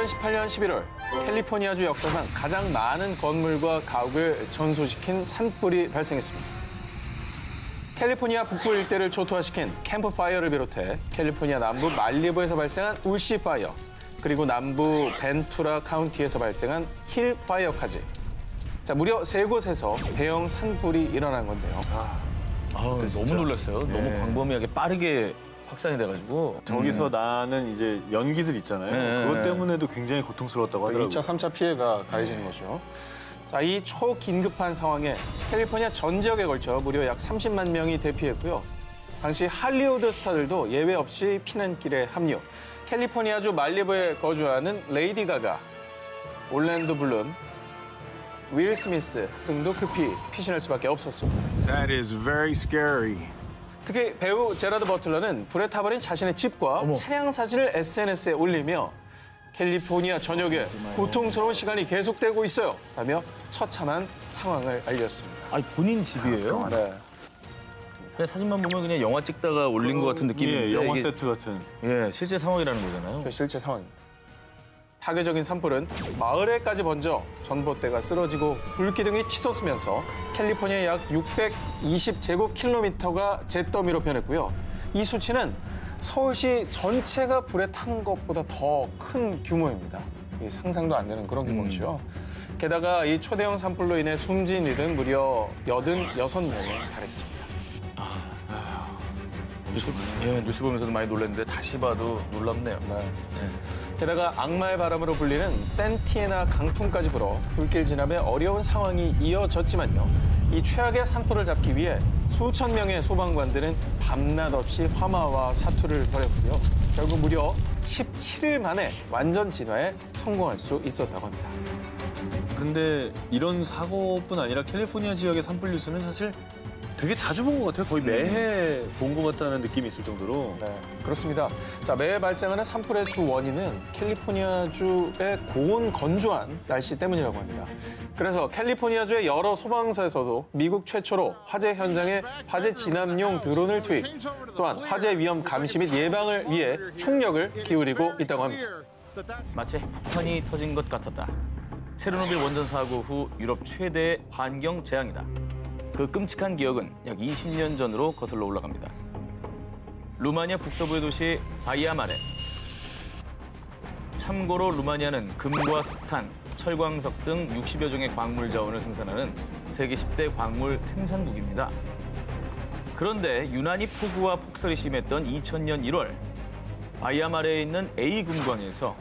2018년 11월 캘리포니아주 역사상 가장 많은 건물과 가옥을 전소시킨 산불이 발생했습니다. 캘리포니아 북부 일대를 초토화시킨 캠프파이어를 비롯해 캘리포니아 남부 말리부에서 발생한 울시 파이어, 그리고 남부 벤투라 카운티에서 발생한 힐 파이어까지. 자, 무려 3곳에서 대형 산불이 일어난 건데요. 너무 놀랐어요. 네. 너무 광범위하게 빠르게 확산이 돼가지고. 저기서 나는 이제 연기들 있잖아요. 네. 그것 때문에도 굉장히 고통스러웠다고 하더라고요. 2차, 3차 피해가 가해지는 거죠. 자, 이 초긴급한 상황에 캘리포니아 전 지역에 걸쳐 무려 약 30만 명이 대피했고요. 당시 할리우드 스타들도 예외 없이 피난길에 합류. 캘리포니아주 말리부에 거주하는 레이디 가가, 올랜도 블룸, 윌 스미스 등도 급히 피신할 수밖에 없었습니다. That is very scary. 특히 배우 제라드 버틀러는 불에 타버린 자신의 집과 차량 사진을 SNS에 올리며 캘리포니아 전역에 고통스러운 시간이 계속되고 있어요 라며 처참한 상황을 알렸습니다. 아니, 본인 집이에요? 네. 그냥 사진만 보면 그냥 영화 찍다가 올린 것 같은 느낌인데. 예, 영화 이게, 세트 같은. 예, 실제 상황이라는 거잖아요. 그 실제 상황입니다. 파괴적인 산불은 마을에까지 번져 전봇대가 쓰러지고 불기둥이 치솟으면서 캘리포니아 약 620제곱킬로미터가 잿더미로 변했고요. 이 수치는 서울시 전체가 불에 탄 것보다 더 큰 규모입니다. 상상도 안 되는 그런 규모죠. 게다가 이 초대형 산불로 인해 숨진 이는 무려 86명에 달했습니다. 뉴스 보면서도 많이 놀랐는데 다시 봐도 놀랍네요. 네. 게다가 악마의 바람으로 불리는 센티에나 강풍까지 불어 불길 진압에 어려운 상황이 이어졌지만요. 이 최악의 산불을 잡기 위해 수천 명의 소방관들은 밤낮 없이 화마와 사투를 벌였고요. 결국 무려 17일 만에 완전 진화에 성공할 수 있었다고 합니다. 근데 이런 사고뿐 아니라 캘리포니아 지역의 산불 뉴스는 사실 되게 자주 본 것 같아요. 거의 매해 본 것 같다는 느낌이 있을 정도로. 네, 그렇습니다. 자, 매해 발생하는 산불의 주 원인은 캘리포니아주의 고온 건조한 날씨 때문이라고 합니다. 그래서 캘리포니아주의 여러 소방서에서도 미국 최초로 화재 현장에 화재 진압용 드론을 투입, 또한 화재 위험 감시 및 예방을 위해 총력을 기울이고 있다고 합니다. 마치 핵폭탄이 터진 것 같았다. 체르노빌 원전 사고 후 유럽 최대의 환경 재앙이다. 그 끔찍한 기억은 약 20년 전으로 거슬러 올라갑니다. 루마니아 북서부의 도시 바이아마레. 참고로 루마니아는 금과 석탄, 철광석 등 60여 종의 광물 자원을 생산하는 세계 10대 광물 생산국입니다. 그런데 유난히 폭우와 폭설이 심했던 2000년 1월, 바이아마레에 있는 A 금광에서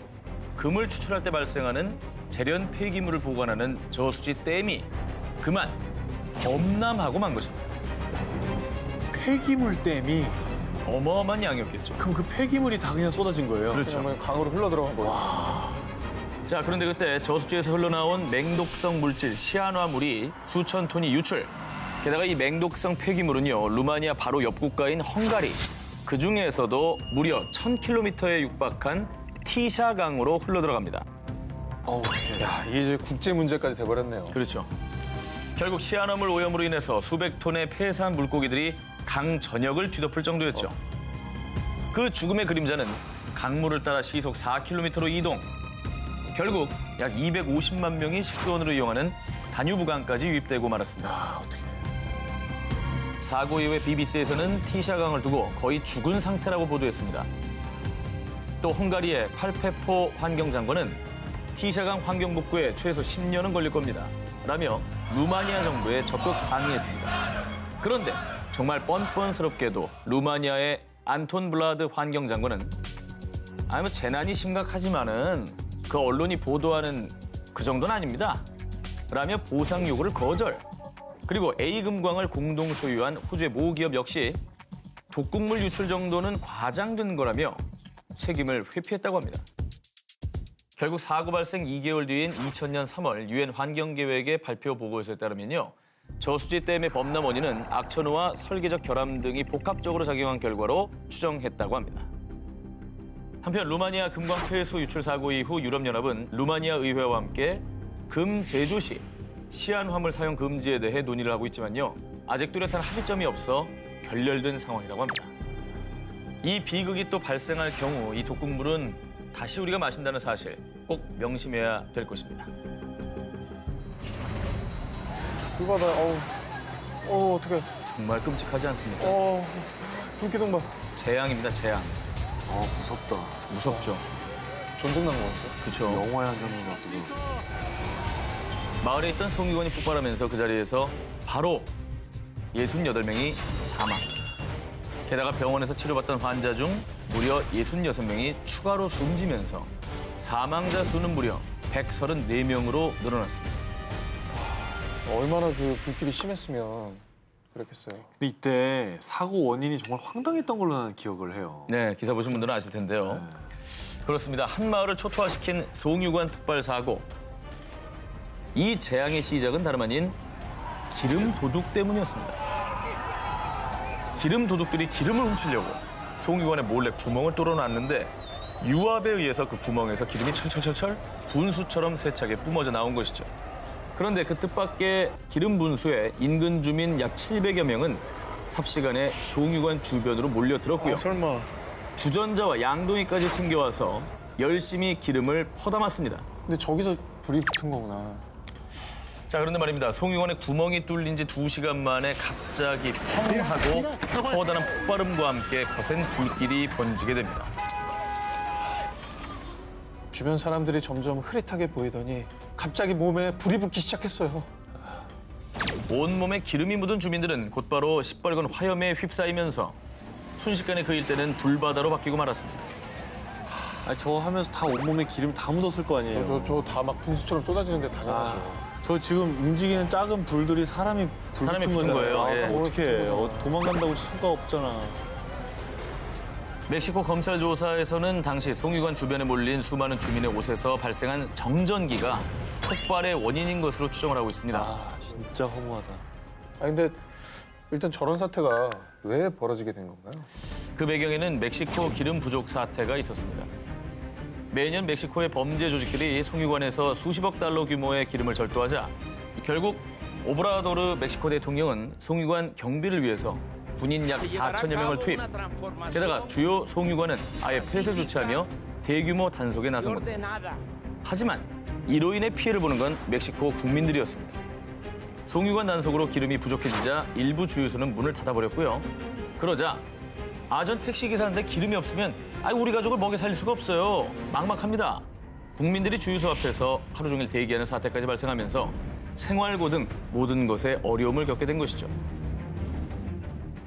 금을 추출할 때 발생하는 재련 폐기물을 보관하는 저수지 댐이 그만 범람하고 만 것입니다. 폐기물 댐이 어마어마한 양이었겠죠. 그럼 그 폐기물이 다 그냥 쏟아진 거예요? 그렇죠. 강으로 흘러들어간 거예요. 자, 그런데 그때 저수지에서 흘러나온 맹독성 물질 시아누아물이 수천 톤이 유출. 게다가 이 맹독성 폐기물은요, 루마니아 바로 옆 국가인 헝가리, 그 중에서도 무려 1000km에 육박한 티샤강으로 흘러들어갑니다. 어떡해. 야, 이게 이제 국제 문제까지 돼버렸네요. 그렇죠. 결국 시아누아물 오염으로 인해서 수백 톤의 폐사한 물고기들이 강 전역을 뒤덮을 정도였죠. 그 죽음의 그림자는 강물을 따라 시속 4km로 이동. 결국 약 250만 명이 식수원으로 이용하는 다뉴브강까지 유입되고 말았습니다. 사고 이후에 BBC에서는 티샤강을 두고 거의 죽은 상태라고 보도했습니다. 또 헝가리의 팔페포 환경장관은 티샤강 환경 복구에 최소 10년은 걸릴 겁니다. 라며 루마니아 정부에 적극 항의했습니다. 그런데 정말 뻔뻔스럽게도 루마니아의 안톤 블라드 환경장관은 재난이 심각하지만은 그 언론이 보도하는 그 정도는 아닙니다. 라며 보상 요구를 거절. 그리고 A금광을 공동 소유한 호주의 모 기업 역시 독극물 유출 정도는 과장된 거라며 책임을 회피했다고 합니다. 결국 사고 발생 2개월 뒤인 2000년 3월 유엔 환경계획의 발표 보고서에 따르면요. 저수지 댐의 범람 원인은 악천후와 설계적 결함 등이 복합적으로 작용한 결과로 추정했다고 합니다. 한편 루마니아 금광 폐수 유출 사고 이후 유럽연합은 루마니아 의회와 함께 금 제조 시 시안화물 사용 금지에 대해 논의를 하고 있지만요. 아직 뚜렷한 합의점이 없어 결렬된 상황이라고 합니다. 이 비극이 또 발생할 경우 이 독극물은 다시 우리가 마신다는 사실 꼭 명심해야 될 것입니다. 불바다, 어떡해. 정말 끔찍하지 않습니까? 불기둥 봐. 재앙입니다, 재앙. 무섭다. 무섭죠. 전쟁 난것 같아. 그렇죠. 영화의 한 장면 같아서. 마을에 있던 송유관이 폭발하면서 그 자리에서 바로 68명이 사망. 게다가 병원에서 치료받던 환자 중 무려 66명이 추가로 숨지면서 사망자 수는 무려 134명으로 늘어났습니다. 얼마나 그 불길이 심했으면 그랬겠어요. 근데 이때 사고 원인이 정말 황당했던 걸로 나는 기억을 해요. 네, 기사 보신 분들은 아실 텐데요. 그렇습니다. 한 마을을 초토화시킨 송유관 폭발 사고. 이 재앙의 시작은 다름 아닌 기름 도둑 때문이었습니다. 기름 도둑들이 기름을 훔치려고 송유관에 몰래 구멍을 뚫어놨는데 유압에 의해서 그 구멍에서 기름이 철철철철 분수처럼 세차게 뿜어져 나온 것이죠. 그런데 그 뜻밖의 기름 분수에 인근 주민 약 700여 명은 삽시간에 송유관 주변으로 몰려들었고요. 설마. 주전자와 양동이까지 챙겨와서 열심히 기름을 퍼담았습니다. 근데 저기서 불이 붙은 거구나. 자, 그런데 말입니다. 송유관에 구멍이 뚫린 지 2시간 만에 갑자기 펑 하고 커다란 폭발음과 함께 거센 불길이 번지게 됩니다. 주변 사람들이 점점 흐릿하게 보이더니 갑자기 몸에 불이 붙기 시작했어요. 온몸에 기름이 묻은 주민들은 곧바로 시뻘건 화염에 휩싸이면서 순식간에 그 일대는 불바다로 바뀌고 말았습니다. 아니, 저거 하면서 다 온몸에 기름 다 묻었을 거 아니에요. 저 다 막 분수처럼 쏟아지는데 당연하죠. 저 지금 움직이는 작은 불들이 사람이 사람이 불붙은 붙은 거잖아요. 거예요. 예. 어떻게 해? 도망간다고 수가 없잖아. 멕시코 검찰 조사에서는 당시 송유관 주변에 몰린 수많은 주민의 옷에서 발생한 정전기가 폭발의 원인인 것으로 추정을 하고 있습니다. 아, 진짜 허무하다. 근데 일단 저런 사태가 왜 벌어지게 된 건가요? 그 배경에는 멕시코 기름 부족 사태가 있었습니다. 매년 멕시코의 범죄 조직들이 송유관에서 수십억 달러 규모의 기름을 절도하자 결국 오브라도르 멕시코 대통령은 송유관 경비를 위해서 군인 약 4천여 명을 투입. 게다가 주요 송유관은 아예 폐쇄 조치하며 대규모 단속에 나선 겁니다. 하지만 이로 인해 피해를 보는 건 멕시코 국민들이었습니다. 송유관 단속으로 기름이 부족해지자 일부 주유소는 문을 닫아버렸고요. 그러자 전 택시기사인데 기름이 없으면 우리 가족을 먹여 살릴 수가 없어요. 막막합니다. 국민들이 주유소 앞에서 하루 종일 대기하는 사태까지 발생하면서 생활고 등 모든 것에 어려움을 겪게 된 것이죠.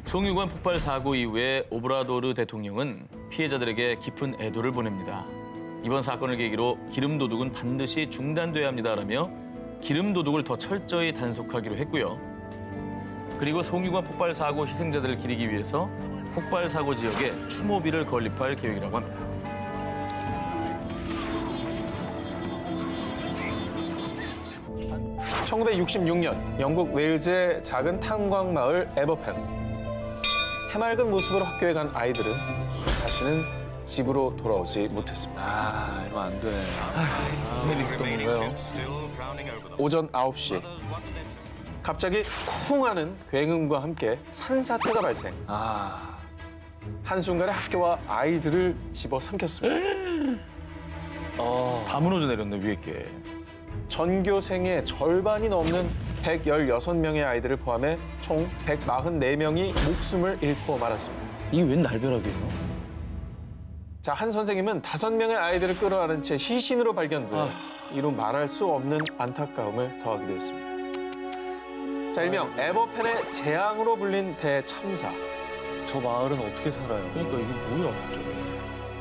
송유관 폭발 사고 이후에 오브라도르 대통령은 피해자들에게 깊은 애도를 보냅니다. 이번 사건을 계기로 기름 도둑은 반드시 중단돼야 합니다라며 기름 도둑을 더 철저히 단속하기로 했고요. 그리고 송유관 폭발 사고 희생자들을 기리기 위해서 폭발 사고 지역에 추모비를 건립할 계획이라고 합니다. (1966년) 영국 웨일즈의 작은 탄광 마을 에버펜. 해맑은 모습으로 학교에 간 아이들은 다시는 집으로 돌아오지 못했습니다. 이거 안 되네. 무슨 일이 있었던 건가요? 오전 9시 갑자기 쿵 하는 굉음과 함께 산사태가 발생. 한순간에 학교와 아이들을 집어삼켰습니다. 다 무너져 내렸네, 위에 게. 전교생의 절반이 넘는 116명의 아이들을 포함해 총 144명이 목숨을 잃고 말았습니다. 이게 웬 날벼락이에요? 자, 한 선생님은 5명의 아이들을 끌어안은 채 시신으로 발견돼 이루 말할 수 없는 안타까움을 더하게 되었습니다. 자, 일명 에버펜의 재앙으로 불린 대참사. 저 마을은 어떻게 살아요? 그러니까 이게 뭐야, 갑자기.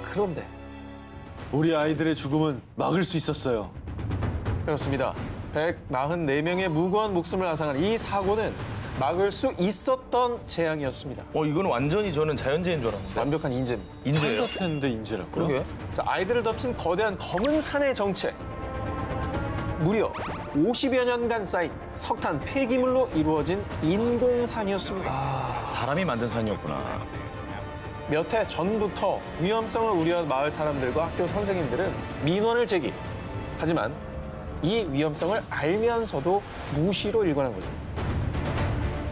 그런데 우리 아이들의 죽음은 막을 수 있었어요. 그렇습니다. 144명의 무고한 목숨을 앗아간 이 사고는 막을 수 있었던 재앙이었습니다. 이건 완전히 저는 자연재해인 줄 알았는데. 완벽한 인재입니다. 인재예요? 찬사태인데 인재라고요? 그러게. 자, 아이들을 덮친 거대한 검은 산의 정체. 무려 50여 년간 쌓인 석탄 폐기물로 이루어진 인공산이었습니다. 사람이 만든 산이었구나. 몇 해 전부터 위험성을 우려한 마을 사람들과 학교 선생님들은 민원을 제기. 하지만 이 위험성을 알면서도 무시로 일관한 거죠.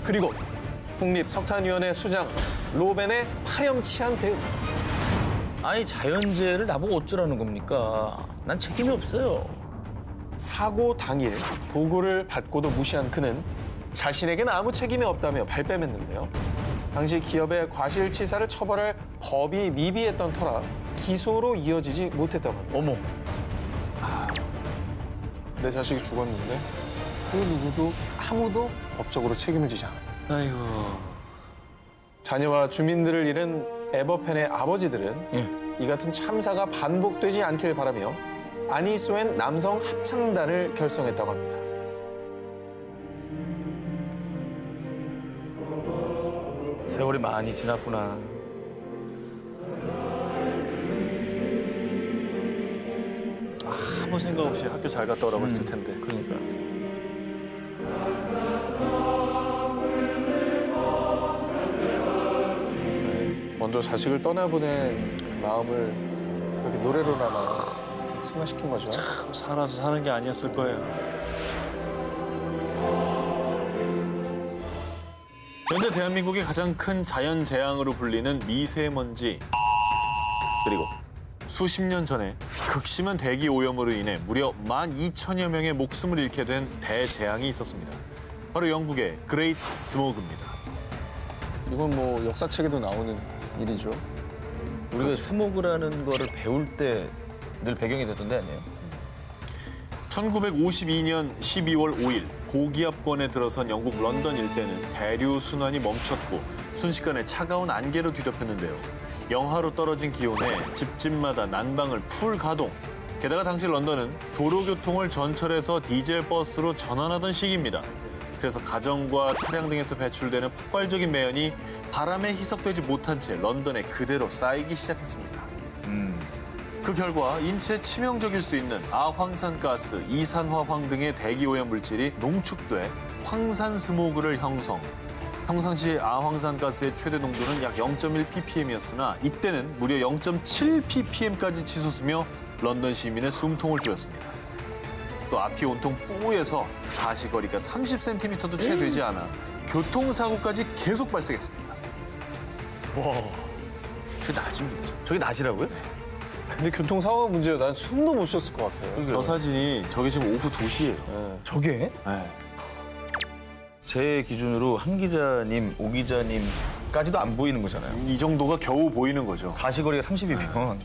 그리고 국립석탄위원회 수장 로벤의 파렴치한 대응. 아니 자연재해를 나보고 어쩌라는 겁니까? 난 책임이 없어요. 사고 당일 보고를 받고도 무시한 그는 자신에겐 아무 책임이 없다며 발뺌했는데요. 당시 기업의 과실치사를 처벌할 법이 미비했던 터라 기소로 이어지지 못했다고 합니다. 어머. 내 자식이 죽었는데 그 누구도 아무도 법적으로 책임을 지지 않아요. 아이고. 자녀와 주민들을 잃은 에버펜의 아버지들은 예. 이 같은 참사가 반복되지 않길 바라며 아니소엔 남성 합창단을 결성했다고 합니다. 세월이 많이 지났구나. 아무 생각 없이 학교 잘 갔다 오라고 했을 텐데. 그러니까. 먼저 자식을 떠나보낸 그 마음을 그렇게 노래로나마 승화시킨 거죠. 참 살아서 사는 게 아니었을 거예요. 현재 대한민국의 가장 큰 자연재앙으로 불리는 미세먼지. 그리고 수십 년 전에 극심한 대기 오염으로 인해 무려 12,000여 명의 목숨을 잃게 된 대재앙이 있었습니다. 바로 영국의 그레이트 스모그입니다. 이건 뭐 역사책에도 나오는 일이죠. 우리가 스모그라는 거를 배울 때 늘 배경이 됐던 데 아니에요? 1952년 12월 5일 고기압권에 들어선 영국 런던 일대는 대류 순환이 멈췄고 순식간에 차가운 안개로 뒤덮였는데요. 영하로 떨어진 기온에 집집마다 난방을 풀 가동. 게다가 당시 런던은 도로교통을 전철에서 디젤 버스로 전환하던 시기입니다. 그래서 가정과 차량 등에서 배출되는 폭발적인 매연이 바람에 희석되지 못한 채 런던에 그대로 쌓이기 시작했습니다. 그 결과 인체에 치명적일 수 있는 아황산가스, 이산화황 등의 대기오염 물질이 농축돼 황산 스모그를 형성. 평상시 아황산가스의 최대 농도는 약 0.1 ppm이었으나 이때는 무려 0.7 ppm까지 치솟으며 런던 시민의 숨통을 조였습니다. 또 앞이 온통 뿌에서 가시거리가 30cm도 채 되지 않아 교통사고까지 계속 발생했습니다. 와. 그게 낮입니다. 저게 낮이라고요? 근데 교통사고가 문제예요. 난 숨도 못 쉬었을 것 같아요. 저 사진이 저게 지금 오후 2시예요. 네. 저게? 네. 제 기준으로 한 기자님, 오 기자님까지도 안 보이는 거잖아요. 이 정도가 겨우 보이는 거죠. 가시거리가 30이면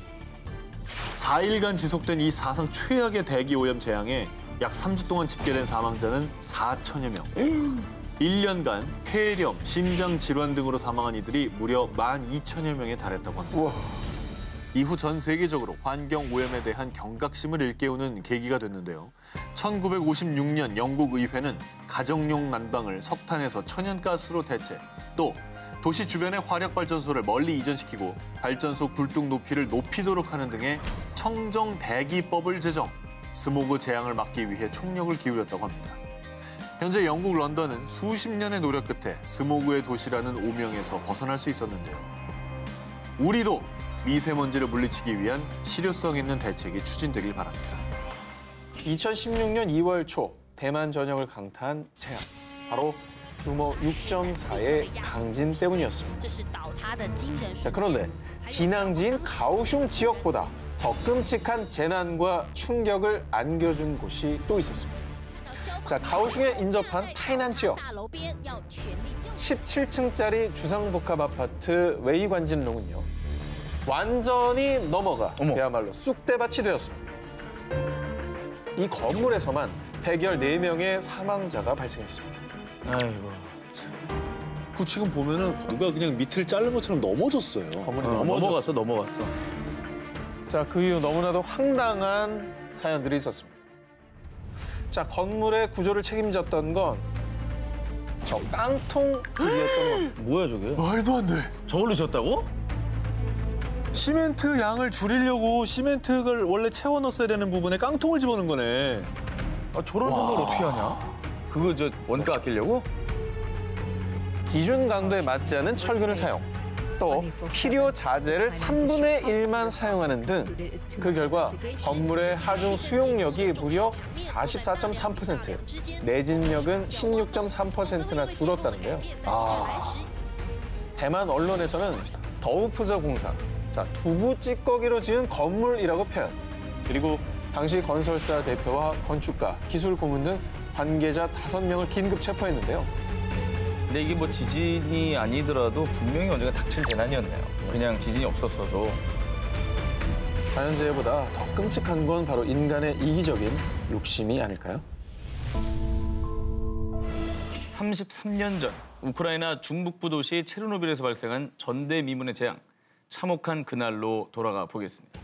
4일간 지속된 이 사상 최악의 대기오염 재앙에 약 3주 동안 집계된 사망자는 4천여 명. 1년간 폐렴, 심장 질환 등으로 사망한 이들이 무려 12,000여 명에 달했다고 합니다. 우와. 이후 전 세계적으로 환경 오염에 대한 경각심을 일깨우는 계기가 됐는데요. 1956년 영국 의회는 가정용 난방을 석탄에서 천연가스로 대체, 또 도시 주변의 화력발전소를 멀리 이전시키고 발전소 굴뚝 높이를 높이도록 하는 등의 청정대기법을 제정, 스모그 재앙을 막기 위해 총력을 기울였다고 합니다. 현재 영국 런던은 수십 년의 노력 끝에 스모그의 도시라는 오명에서 벗어날 수 있었는데요. 우리도 미세먼지를 물리치기 위한 실효성 있는 대책이 추진되길 바랍니다. 2016년 2월 초 대만 전역을 강타한 재앙. 바로 규모 6.4의 강진 때문이었습니다. 자, 그런데 진앙지인 가오슝 지역보다 더 끔찍한 재난과 충격을 안겨준 곳이 또 있었습니다. 자, 가오슝에 인접한 타이난 지역. 17층짜리 주상복합 아파트 웨이관진롱은요. 완전히 넘어가 그야말로 쑥대밭이 되었습니다. 이 건물에서만 114명의 사망자가 발생했습니다. 아이고. 그 지금 보면은 누가 그냥 밑을 자른 것처럼 넘어졌어요. 건물이 넘어갔어. 자, 그 이후 너무나도 황당한 사연들이 있었습니다. 자, 건물의 구조를 책임졌던 건 저 깡통들이었던 것. 뭐야 저게? 말도 안 돼. 저걸로 지었다고? 시멘트 양을 줄이려고 시멘트를 원래 채워 넣었어야 되는 부분에 깡통을 집어넣은 거네. 아, 저런 생각을 어떻게 하냐? 그거 저 원가 아끼려고? 기준 강도에 맞지 않은 철근을 사용. 또 필요 자재를 3분의 1만 사용하는 등 그 결과 건물의 하중 수용력이 무려 44.3%, 내진력은 16.3%나 줄었다는데요. 대만 언론에서는 더우프저 공사, 자, 두부 찌꺼기로 지은 건물이라고 표현. 그리고 당시 건설사 대표와 건축가, 기술 고문 등 관계자 5명을 긴급 체포했는데요. 근데 이게 뭐 지진이 아니더라도 분명히 언젠가 닥칠 재난이었네요. 그냥 지진이 없었어도. 자연재해보다 더 끔찍한 건 바로 인간의 이기적인 욕심이 아닐까요? 33년 전 우크라이나 중북부 도시 체르노빌에서 발생한 전대미문의 재앙. 참혹한 그날로 돌아가 보겠습니다.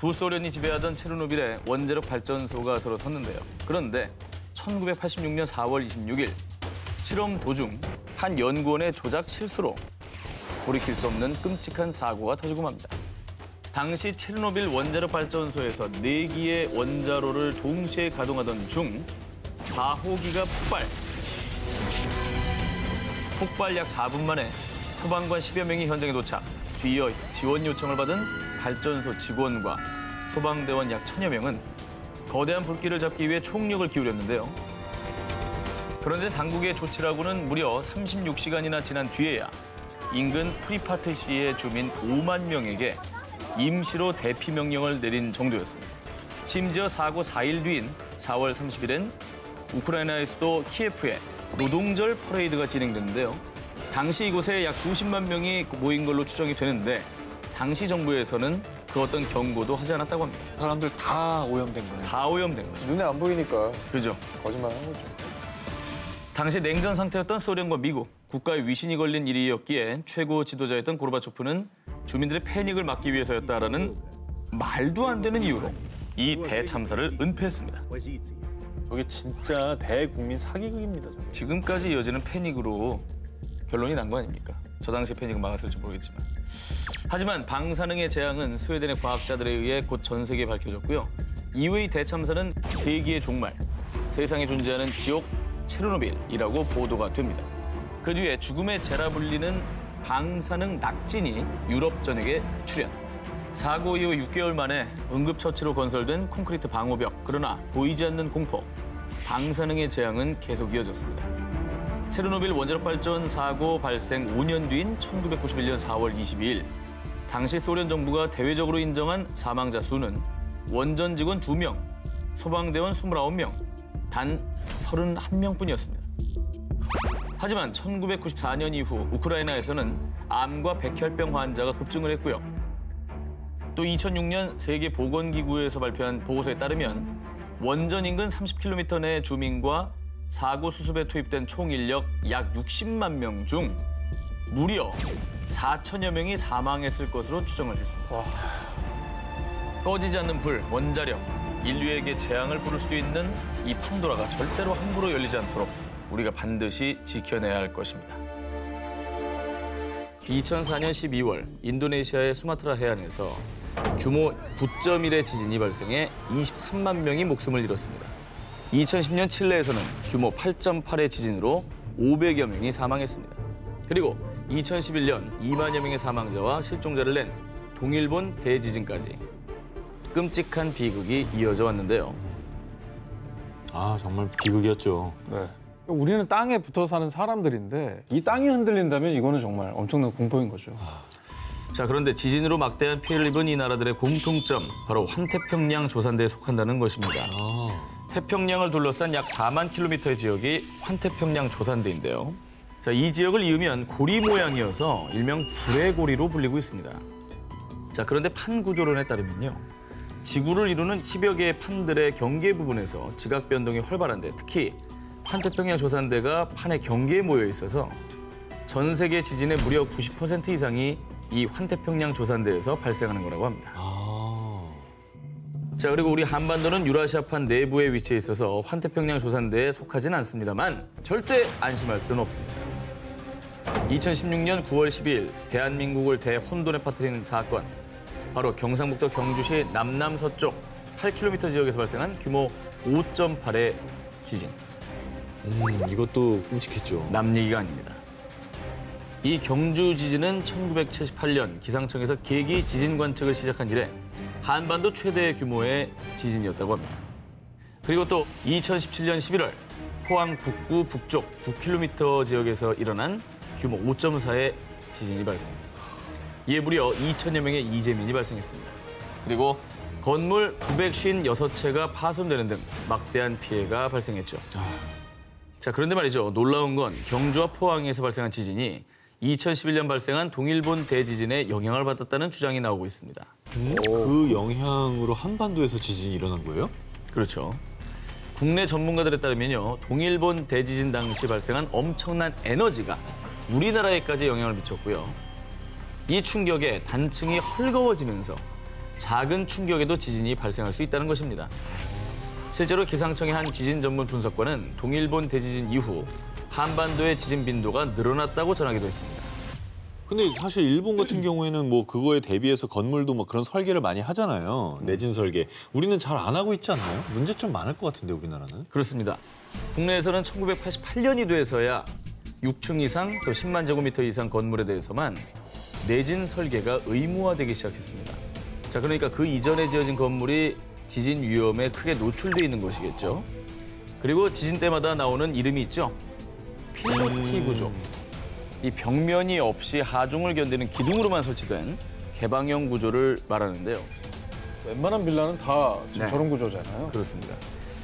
구소련이 지배하던 체르노빌에 원자력 발전소가 들어섰는데요. 그런데 1986년 4월 26일 실험 도중 한 연구원의 조작 실수로 돌이킬 수 없는 끔찍한 사고가 터지고 맙니다. 당시 체르노빌 원자력 발전소에서 4기의 원자로를 동시에 가동하던 중 4호기가 폭발. 폭발 약 4분 만에 소방관 10여 명이 현장에 도착. 뒤이어 지원 요청을 받은 발전소 직원과 소방대원 약 1000여 명은 거대한 불길을 잡기 위해 총력을 기울였는데요. 그런데 당국의 조치라고는 무려 36시간이나 지난 뒤에야 인근 프리파트시의 주민 5만 명에게 임시로 대피 명령을 내린 정도였습니다. 심지어 사고 4일 뒤인 4월 30일엔 우크라이나의 수도 키예프에 노동절 퍼레이드가 진행됐는데요. 당시 이곳에 약 수십만 명이 모인 걸로 추정이 되는데 당시 정부에서는 그 어떤 경고도 하지 않았다고 합니다. 사람들 다 오염된 거네요. 다 오염된 거죠. 눈에 안 보이니까 그죠? 거짓말한 거죠. 당시 냉전 상태였던 소련과 미국, 국가의 위신이 걸린 일이었기에 최고 지도자였던 고르바초프는 주민들의 패닉을 막기 위해서였다라는 말도 안 되는 이유로 이 대참사를 은폐했습니다. 여기 진짜 대국민 사기극입니다. 저게. 지금까지 이어지는 패닉으로 결론이 난 거 아닙니까? 저 당시 패닉을 막았을지 모르겠지만. 하지만 방사능의 재앙은 스웨덴의 과학자들에 의해 곧 전 세계에 밝혀졌고요. 이후의 대참사는 세기의 종말, 세상에 존재하는 지옥 체르노빌이라고 보도가 됩니다. 그 뒤에 죽음의 재라 불리는 방사능 낙진이 유럽 전역에 출현. 사고 이후 6개월 만에 응급처치로 건설된 콘크리트 방호벽. 그러나 보이지 않는 공포, 방사능의 재앙은 계속 이어졌습니다. 체르노빌 원자력 발전 사고 발생 5년 뒤인 1991년 4월 22일 당시 소련 정부가 대외적으로 인정한 사망자 수는 원전 직원 2명, 소방대원 29명, 단 31명뿐이었습니다. 하지만 1994년 이후 우크라이나에서는 암과 백혈병 환자가 급증을 했고요. 또 2006년 세계보건기구에서 발표한 보고서에 따르면 원전 인근 30km 내 주민과 사고 수습에 투입된 총 인력 약 60만 명 중 무려 4천여 명이 사망했을 것으로 추정을 했습니다. 와. 꺼지지 않는 불, 원자력, 인류에게 재앙을 부를 수도 있는 이 판도라가 절대로 함부로 열리지 않도록 우리가 반드시 지켜내야 할 것입니다. 2004년 12월 인도네시아의 수마트라 해안에서 규모 9.1의 지진이 발생해 23만 명이 목숨을 잃었습니다. 2010년 칠레에서는 규모 8.8의 지진으로 500여 명이 사망했습니다. 그리고 2011년 2만여 명의 사망자와 실종자를 낸 동일본 대지진까지 끔찍한 비극이 이어져 왔는데요. 아, 정말 비극이었죠. 네. 우리는 땅에 붙어 사는 사람들인데 이 땅이 흔들린다면 이거는 정말 엄청난 공포인 거죠. 자, 그런데 지진으로 막대한 피해를 입은 이 나라들의 공통점, 바로 환태평양 조산대에 속한다는 것입니다. 태평양을 둘러싼 약 4만 킬로미터의 지역이 환태평양 조산대인데요. 자, 이 지역을 이으면 고리 모양이어서 일명 불의 고리로 불리고 있습니다. 자, 그런데 판 구조론에 따르면요. 지구를 이루는 10여 개의 판들의 경계 부분에서 지각 변동이 활발한데 특히 환태평양 조산대가 판의 경계에 모여 있어서 전 세계 지진의 무려 90% 이상이 이 환태평양 조산대에서 발생하는 거라고 합니다. 자, 그리고 우리 한반도는 유라시아판 내부에 위치해 있어서 환태평양 조산대에 속하진 않습니다만 절대 안심할 수는 없습니다. 2016년 9월 10일 대한민국을 대혼돈에 빠뜨린 사건. 바로 경상북도 경주시 남남서쪽 8km 지역에서 발생한 규모 5.8의 지진. 이것도 끔찍했죠. 남 얘기가 아닙니다. 이 경주 지진은 1978년 기상청에서 계기 지진 관측을 시작한 이래 한반도 최대 규모의 지진이었다고 합니다. 그리고 또 2017년 11월 포항 북구 북쪽 9km 지역에서 일어난 규모 5.4의 지진이 발생합니다. 이에 무려 2천여 명의 이재민이 발생했습니다. 그리고 건물 956채가 파손되는 등 막대한 피해가 발생했죠. 자, 그런데 말이죠. 놀라운 건 경주와 포항에서 발생한 지진이 2011년 발생한 동일본 대지진에 영향을 받았다는 주장이 나오고 있습니다. 그 영향으로 한반도에서 지진이 일어난 거예요? 그렇죠. 국내 전문가들에 따르면요. 동일본 대지진 당시 발생한 엄청난 에너지가 우리나라에까지 영향을 미쳤고요. 이 충격에 단층이 헐거워지면서 작은 충격에도 지진이 발생할 수 있다는 것입니다. 실제로 기상청의 한 지진 전문 분석관은 동일본 대지진 이후 한반도의 지진 빈도가 늘어났다고 전하기도 했습니다. 근데 사실 일본 같은 경우에는 뭐 그거에 대비해서 건물도 뭐 그런 설계를 많이 하잖아요. 내진 설계. 우리는 잘 안 하고 있지 않나요? 문제점 많을 것 같은데 우리나라는. 그렇습니다. 국내에서는 1988년이 돼서야 6층 이상 또 10만 제곱미터 이상 건물에 대해서만 내진 설계가 의무화되기 시작했습니다. 자, 그러니까 그 이전에 지어진 건물이 지진 위험에 크게 노출돼 있는 것이겠죠. 그리고 지진 때마다 나오는 이름이 있죠. 필로티 구조. 이 벽면이 없이 하중을 견디는 기둥으로만 설치된 개방형 구조를 말하는데요. 웬만한 빌라는 다 지금 네. 저런 구조잖아요. 그렇습니다.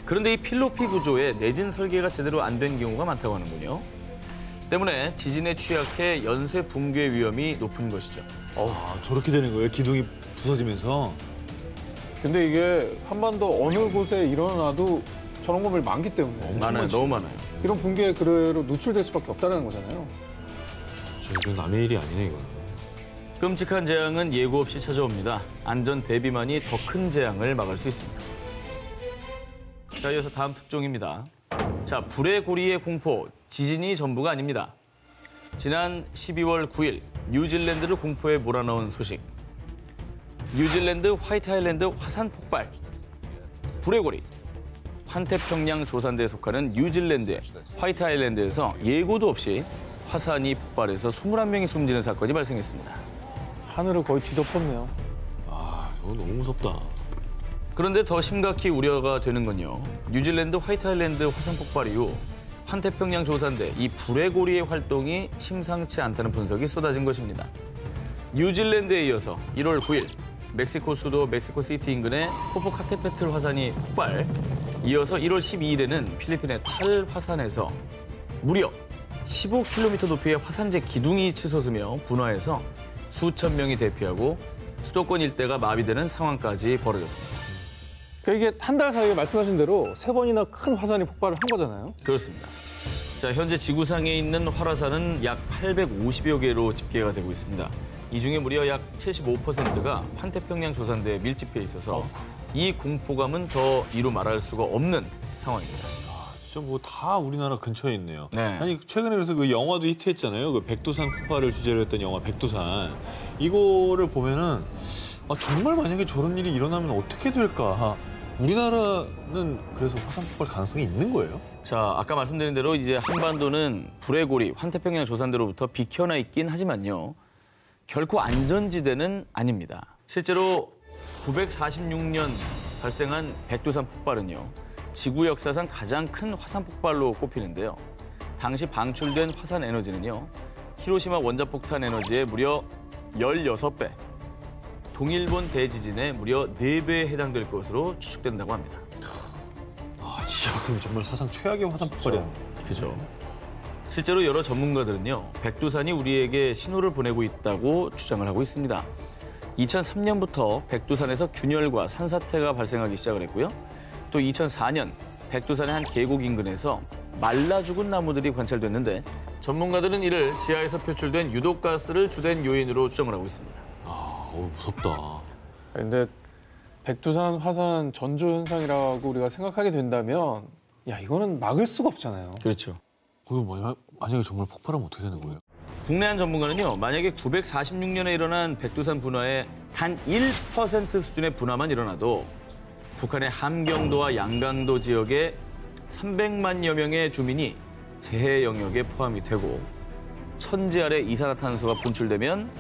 그런데 이 필로피 구조에 내진 설계가 제대로 안 된 경우가 많다고 하는군요. 때문에 지진에 취약해 연쇄 붕괴 위험이 높은 것이죠. 저렇게 되는 거예요? 기둥이 부서지면서? 근데 이게 한반도 어느 곳에 일어나도 저런 건물 많기 때문에 많아요, 너무 많아요. 이런 붕괴의 그래로 노출될 수밖에 없다는 거잖아요. 이건 남의 일이 아니네, 이거는. 끔찍한 재앙은 예고 없이 찾아옵니다. 안전 대비만이 더 큰 재앙을 막을 수 있습니다. 자, 이어서 다음 특종입니다. 자, 불의 고리의 공포, 지진이 전부가 아닙니다. 지난 12월 9일 뉴질랜드를 공포에 몰아넣은 소식. 뉴질랜드 화이트 아일랜드 화산 폭발. 불의 고리. 환태평양 조산대에 속하는 뉴질랜드의 화이트 아일랜드에서 예고도 없이 화산이 폭발해서 21명이 숨지는 사건이 발생했습니다. 하늘을 거의 뒤덮었네요. 저거 너무 무섭다. 그런데 더 심각히 우려가 되는 건요. 뉴질랜드 화이트 아일랜드 화산 폭발 이후 환태평양 조산대 이 불의 고리의 활동이 심상치 않다는 분석이 쏟아진 것입니다. 뉴질랜드에 이어서 1월 9일 멕시코 수도 멕시코시티 인근의 포포카테페틀 화산이 폭발, 이어서 1월 12일에는 필리핀의 탈 화산에서 무려 15km 높이의 화산재 기둥이 치솟으며 분화해서 수천 명이 대피하고 수도권 일대가 마비되는 상황까지 벌어졌습니다. 그러니까 이게 한 달 사이에 말씀하신 대로 3번이나 큰 화산이 폭발을 한 거잖아요. 그렇습니다. 자, 현재 지구상에 있는 활화산은 약 850여 개로 집계가 되고 있습니다. 이 중에 무려 약 75%가 환태평양 조산대에 밀집해 있어서 이 공포감은 더 이루 말할 수가 없는 상황입니다. 진짜 뭐 다 우리나라 근처에 있네요. 네. 아니 최근에 그래서 그 영화도 히트했잖아요. 그 백두산 폭발을 주제로 했던 영화 백두산. 이거를 보면은 정말 만약에 저런 일이 일어나면 어떻게 될까? 우리나라는 그래서 화산 폭발 가능성이 있는 거예요? 자, 아까 말씀드린 대로 이제 한반도는 불의 고리, 환태평양 조산대로부터 비켜나 있긴 하지만요. 결코 안전지대는 아닙니다. 실제로 946년 발생한 백두산 폭발은요. 지구 역사상 가장 큰 화산 폭발로 꼽히는데요. 당시 방출된 화산 에너지는요. 히로시마 원자폭탄 에너지의 무려 16배, 동일본 대지진의 무려 4배에 해당될 것으로 추측된다고 합니다. 진짜 그럼 정말 사상 최악의 화산 폭발이었네. 그죠. 실제로 여러 전문가들은요. 백두산이 우리에게 신호를 보내고 있다고 주장을 하고 있습니다. 2003년부터 백두산에서 균열과 산사태가 발생하기 시작을 했고요. 또 2004년 백두산의 한 계곡 인근에서 말라 죽은 나무들이 관찰됐는데 전문가들은 이를 지하에서 표출된 유독가스를 주된 요인으로 추정을 하고 있습니다. 무섭다. 근데 백두산 화산 전조 현상이라고 우리가 생각하게 된다면 야 이거는 막을 수가 없잖아요. 그렇죠. 그거 만약에 정말 폭발하면 어떻게 되는 거예요? 국내 한 전문가는요. 만약에 946년에 일어난 백두산 분화의 단 1% 수준의 분화만 일어나도 북한의 함경도와 양강도 지역의 300만여 명의 주민이 재해 영역에 포함이 되고 천지 아래 이산화탄소가 분출되면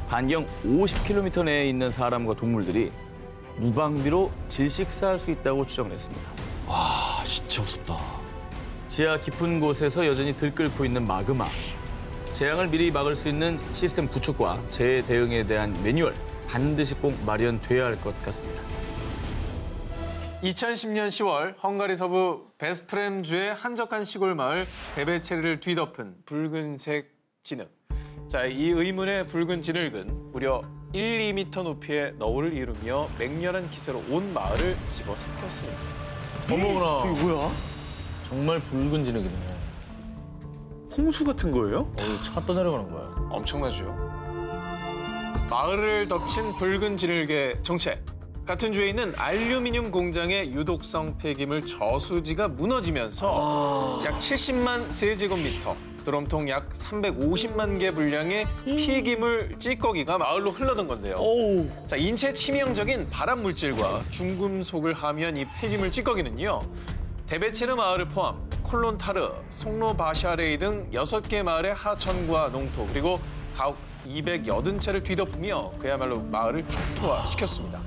반경 50km 내에 있는 사람과 동물들이 무방비로 질식사할 수 있다고 추정을 했습니다. 진짜 무섭다. 지하 깊은 곳에서 여전히 들끓고 있는 마그마. 재앙을 미리 막을 수 있는 시스템 구축과 재해 대응에 대한 매뉴얼 반드시 꼭 마련돼야 할 것 같습니다. 2010년 10월 헝가리 서부 베스프렘주의 한적한 시골 마을 데베체르를 뒤덮은 붉은색 진흙. 자, 이 의문의 붉은 진흙은 무려 1, 2m 높이의 너울을 이루며 맹렬한 기세로 온 마을을 집어삼켰습니다. 어머나. 저기 뭐야? 정말 붉은 진흙이네. 홍수 같은 거예요? 차가 떠내려가는 거야. 엄청나죠. 마을을 덮친 붉은 진흙의 정체. 같은 주에 있는 알루미늄 공장의 유독성 폐기물 저수지가 무너지면서 약 70만 세제곱미터, 드럼통 약 350만 개 분량의 폐기물 찌꺼기가 마을로 흘러든 건데요. 자, 인체 치명적인 발암 물질과 중금속을 함유한 이 폐기물 찌꺼기는요. 데베체르 마을을 포함 콜론타르, 송로바샤레이 등 6개 마을의 하천과 농토 그리고 가옥 280채를 뒤덮으며 그야말로 마을을 초토화시켰습니다.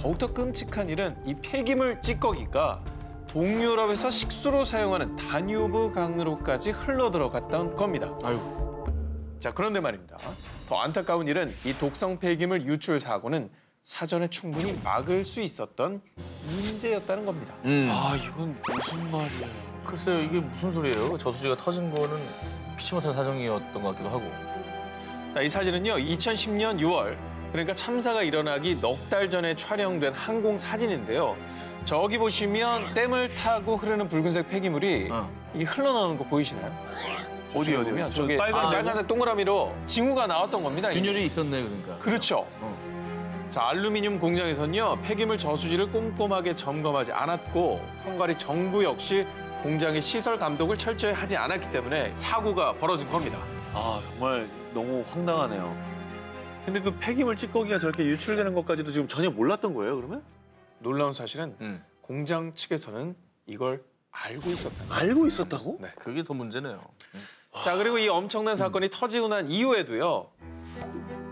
더욱더 끔찍한 일은 이 폐기물 찌꺼기가 동유럽에서 식수로 사용하는 다뉴브 강으로까지 흘러들어갔던 겁니다. 자, 그런데 말입니다. 더 안타까운 일은 이 독성 폐기물 유출 사고는 사전에 충분히 막을 수 있었던 문제였다는 겁니다. 이건 무슨 말이야? 글쎄요, 이게 무슨 소리예요? 저수지가 터진 거는 피치 못한 사정이었던 것 같기도 하고. 자, 이 사진은요, 2010년 6월, 그러니까 참사가 일어나기 넉 달 전에 촬영된 항공 사진인데요. 저기 보시면 댐을 타고 흐르는 붉은색 폐기물이 이 흘러나오는 거 보이시나요? 어디요? 저기 빨간색 동그라미로 징후가 나왔던 겁니다. 균열이 있었네, 그러니까. 그렇죠. 자, 알루미늄 공장에서는요, 폐기물 저수지를 꼼꼼하게 점검하지 않았고 헝가리 정부 역시 공장의 시설 감독을 철저히 하지 않았기 때문에 사고가 벌어진 겁니다. 정말 너무 황당하네요. 근데 그 폐기물 찌꺼기가 저렇게 유출되는 것까지도 지금 전혀 몰랐던 거예요, 그러면? 놀라운 사실은 공장 측에서는 이걸 알고 있었다는 거예요. 알고 있었다고? 네. 그게 더 문제네요. 자, 그리고 이 엄청난 사건이 터지고 난 이후에도요.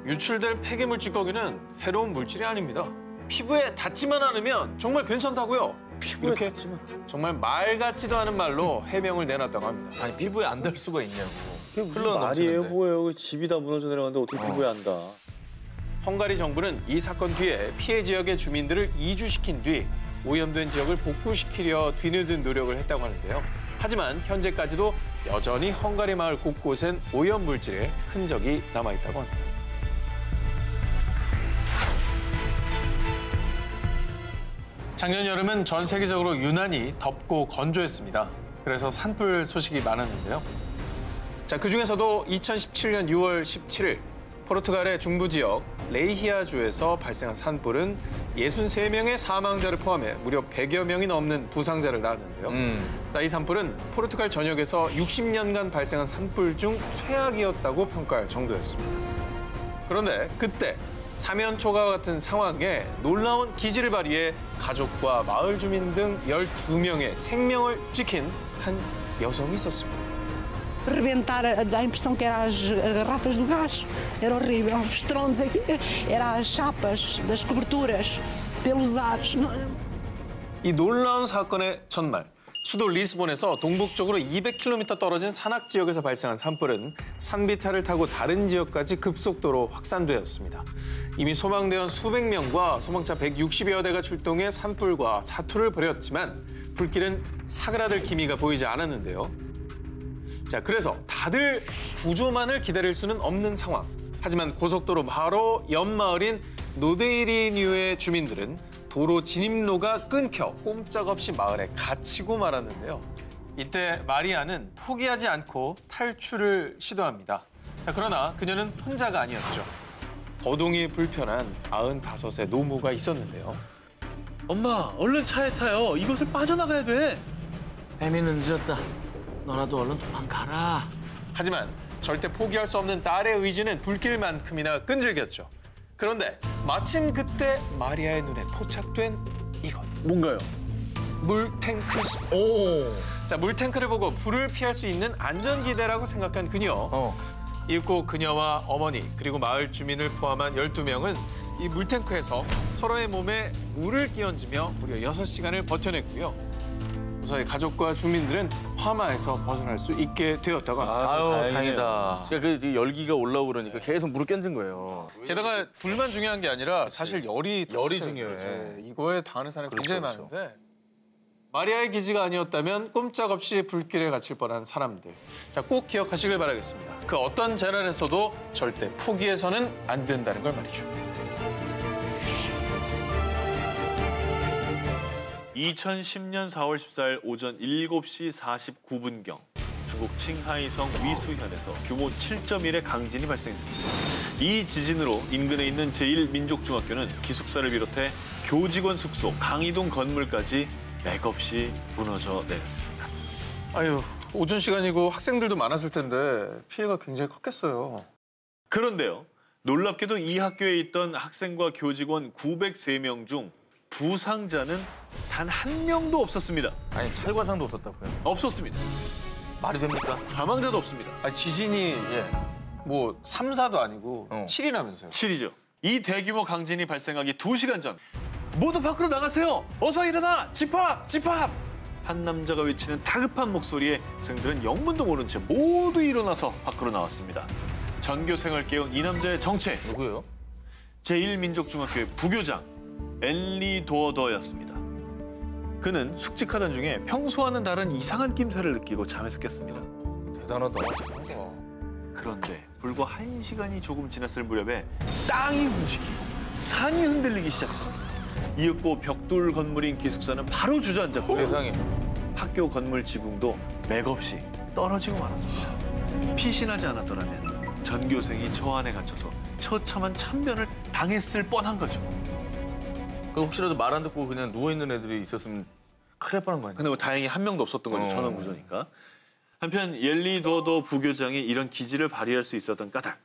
유출될 폐기물 찌꺼기는 해로운 물질이 아닙니다. 피부에 닿지만 않으면 정말 괜찮다고요. 이렇게 정말 말 같지도 않은 말로 해명을 내놨다고 합니다. 아니, 피부에 안 닿을 수가 있냐고. 무슨 말이에요, 뭐예요? 집이 다 무너져 내려가는데 어떻게 피부에 안다? 헝가리 정부는 이 사건 뒤에 피해 지역의 주민들을 이주시킨 뒤 오염된 지역을 복구시키려 뒤늦은 노력을 했다고 하는데요. 하지만 현재까지도 여전히 헝가리 마을 곳곳엔 오염 물질의 흔적이 남아있다고 합니다. 작년 여름은 전 세계적으로 유난히 덥고 건조했습니다. 그래서 산불 소식이 많았는데요. 자, 그중에서도 2017년 6월 17일 포르투갈의 중부 지역 레이히아주에서 발생한 산불은 63명의 사망자를 포함해 무려 100여 명이 넘는 부상자를 낳았는데요. 자, 이 산불은 포르투갈 전역에서 60년간 발생한 산불 중 최악이었다고 평가할 정도였습니다. 그런데 그때 사면초가와 같은 상황에 놀라운 기지를 발휘해 가족과 마을 주민 등 12명의 생명을 지킨 한 여성이 있었습니다. Rebentar, dá a impressão que eram as garrafas do gás. Era horrível. Os tronos aqui, eram as chapas das coberturas, pelos ares. 이 놀라운 사건의 전말, 수도 리스본에서 동북쪽으로 200km 떨어진 산악 지역에서 발생한 산불은 산비탈을 타고 다른 지역까지 급속도로 확산되었습니다. 이미 소방대원 수백 명과 소방차 160여 대가 출동해 산불과 사투를 벌였지만 불길은 사그라들 기미가 보이지 않았는데요. 자, 그래서 다들 구조만을 기다릴 수는 없는 상황. 하지만 고속도로 바로 옆 마을인 노데이리뉴의 주민들은 도로 진입로가 끊겨 꼼짝없이 마을에 갇히고 말았는데요. 이때 마리아는 포기하지 않고 탈출을 시도합니다. 자, 그러나 그녀는 혼자가 아니었죠. 거동이 불편한 95세 노모가 있었는데요. 엄마, 얼른 차에 타요. 이곳을 빠져나가야 돼. 애미는 늦었다. 너라도 얼른 도망가라. 하지만 절대 포기할 수 없는 딸의 의지는 불길만큼이나 끈질겼죠. 그런데 마침 그때 마리아의 눈에 포착된 이것. 뭔가요? 물탱크였습니다. 오. 자, 물탱크를 보고 불을 피할 수 있는 안전지대라고 생각한 그녀. 이윽고 그녀와 어머니 그리고 마을 주민을 포함한 12명은 이 물탱크에서 서로의 몸에 물을 끼얹으며 무려 6시간을 버텨냈고요. 무사히 가족과 주민들은 화마에서 벗어날 수 있게 되었다고 합니다. 아유, 다행이다. 그러니까 그 열기가 올라오고 그러니까 계속 물을 껴든 거예요. 게다가 불만 중요한 게 아니라 사실 열이 중요해. 그렇죠. 이거에 당하는 사람이 굉장히 그렇죠. 많은데 마리아의 기지가 아니었다면 꼼짝없이 불길에 갇힐 뻔한 사람들. 자, 꼭 기억하시길 바라겠습니다. 그 어떤 재난에서도 절대 포기해서는 안 된다는 걸 말이죠. 2010년 4월 14일 오전 7시 49분경 중국 칭하이성 위수현에서 규모 7.1의 강진이 발생했습니다. 이 지진으로 인근에 있는 제1민족중학교는 기숙사를 비롯해 교직원 숙소, 강의동 건물까지 맥없이 무너져 내렸습니다. 아유, 오전 시간이고 학생들도 많았을 텐데 피해가 굉장히 컸겠어요. 그런데요, 놀랍게도 이 학교에 있던 학생과 교직원 903명 중 부상자는 단 한 명도 없었습니다. 아니, 찰과상도 없었다고요? 없었습니다. 말이 됩니까? 사망자도 없습니다. 아니, 지진이 뭐 3, 4도 아니고 7이라면서요. 7이죠. 이 대규모 강진이 발생하기 2시간 전 모두 밖으로 나가세요. 어서 일어나. 집합! 집합! 한 남자가 외치는 다급한 목소리에 학생들은 영문도 모른 채 모두 일어나서 밖으로 나왔습니다. 전교생을 깨운 이 남자의 정체. 누구예요? 제1민족중학교의 부교장 엘리 도어더였습니다. 그는 숙직하던 중에 평소와는 다른 이상한 낌새를 느끼고 잠에서 깼습니다. 대단하다. 그런데 불과 1시간이 조금 지났을 무렵에 땅이 움직이고 산이 흔들리기 시작했습니다. 이윽고 벽돌 건물인 기숙사는 바로 주저앉았고 세상에. 학교 건물 지붕도 맥없이 떨어지고 말았습니다. 피신하지 않았더라면 전교생이 저 안에 갇혀서 처참한 참변을 당했을 뻔한 거죠. 그 혹시라도 말 안 듣고 그냥 누워있는 애들이 있었으면 큰일 날 뻔한 거 아니에요? 근데 뭐 다행히 한 명도 없었던 거죠. 전원 구조니까. 한편 옐리 도더 부교장이 이런 기지를 발휘할 수 있었던 까닭.